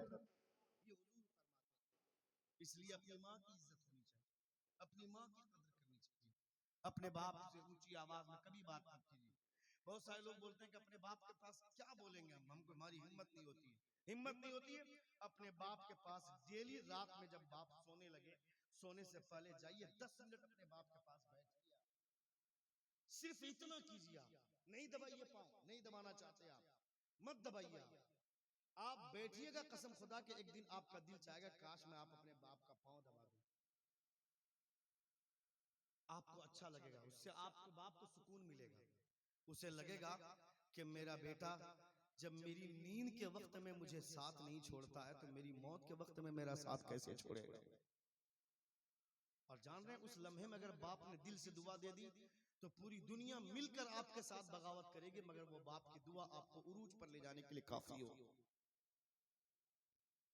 इसलिए अपनी माँ की इज्जत करनी चाहिए, अपनी माँ की कदर करनी चाहिए। अपने बाप से ऊंची आवाज में कभी बात मत कीजिए। बहुत सारे लोग बोलते हैं कि अपने बाप के पास क्या बोलेंगे हमको हमारी हिम्मत नहीं होती है। हिम्मत नहीं होती है, अपने बाप के पास डेली रात में जब बाप सोने लगे, सोने से पहले जाइए 10 मिनट अपने बाप के पास बैठिए। सिर्फ इतना कीजिए, आप नहीं दबाइए पाँव, नहीं दबाना चाहते आप मत दबाइए। आप बैठिएगा, कसम खुदा के एक दिन आपका दिल चाहेगा काश मैं आप अपने बाप का पांव दबा दूं। आपको अच्छा लगेगा, उससे आपके बाप को सुकून मिलेगा। उसे लगेगा कि मेरा बेटा जब मेरी नींद के वक्त में मुझे साथ नहीं छोड़ता है तो मेरी मौत के वक्त में मेरा साथ कैसे छोड़ेगा। और जान रहे हैं उस लम्हे में अगर बाप ने दिल से दुआ दे दी तो पूरी दुनिया मिलकर आपके साथ बगावत करेगी, मगर वो बाप की दुआ आपको उरूज पर ले जाने के लिए काफी हो।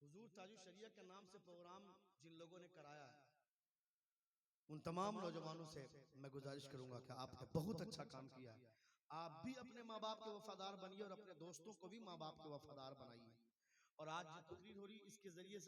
हुजूर ताजुश शरिया के नाम से प्रोग्राम जिन लोगों ने कराया है उन तमाम नौजवानों से मैं गुजारिश करूंगा कि आपने बहुत अच्छा काम किया है। आप भी अपने माँ बाप के वफादार बनिए और अपने दोस्तों को भी माँ बाप के वफादार बनाइए। और आज जो तकरीर हो रही इसके जरिए से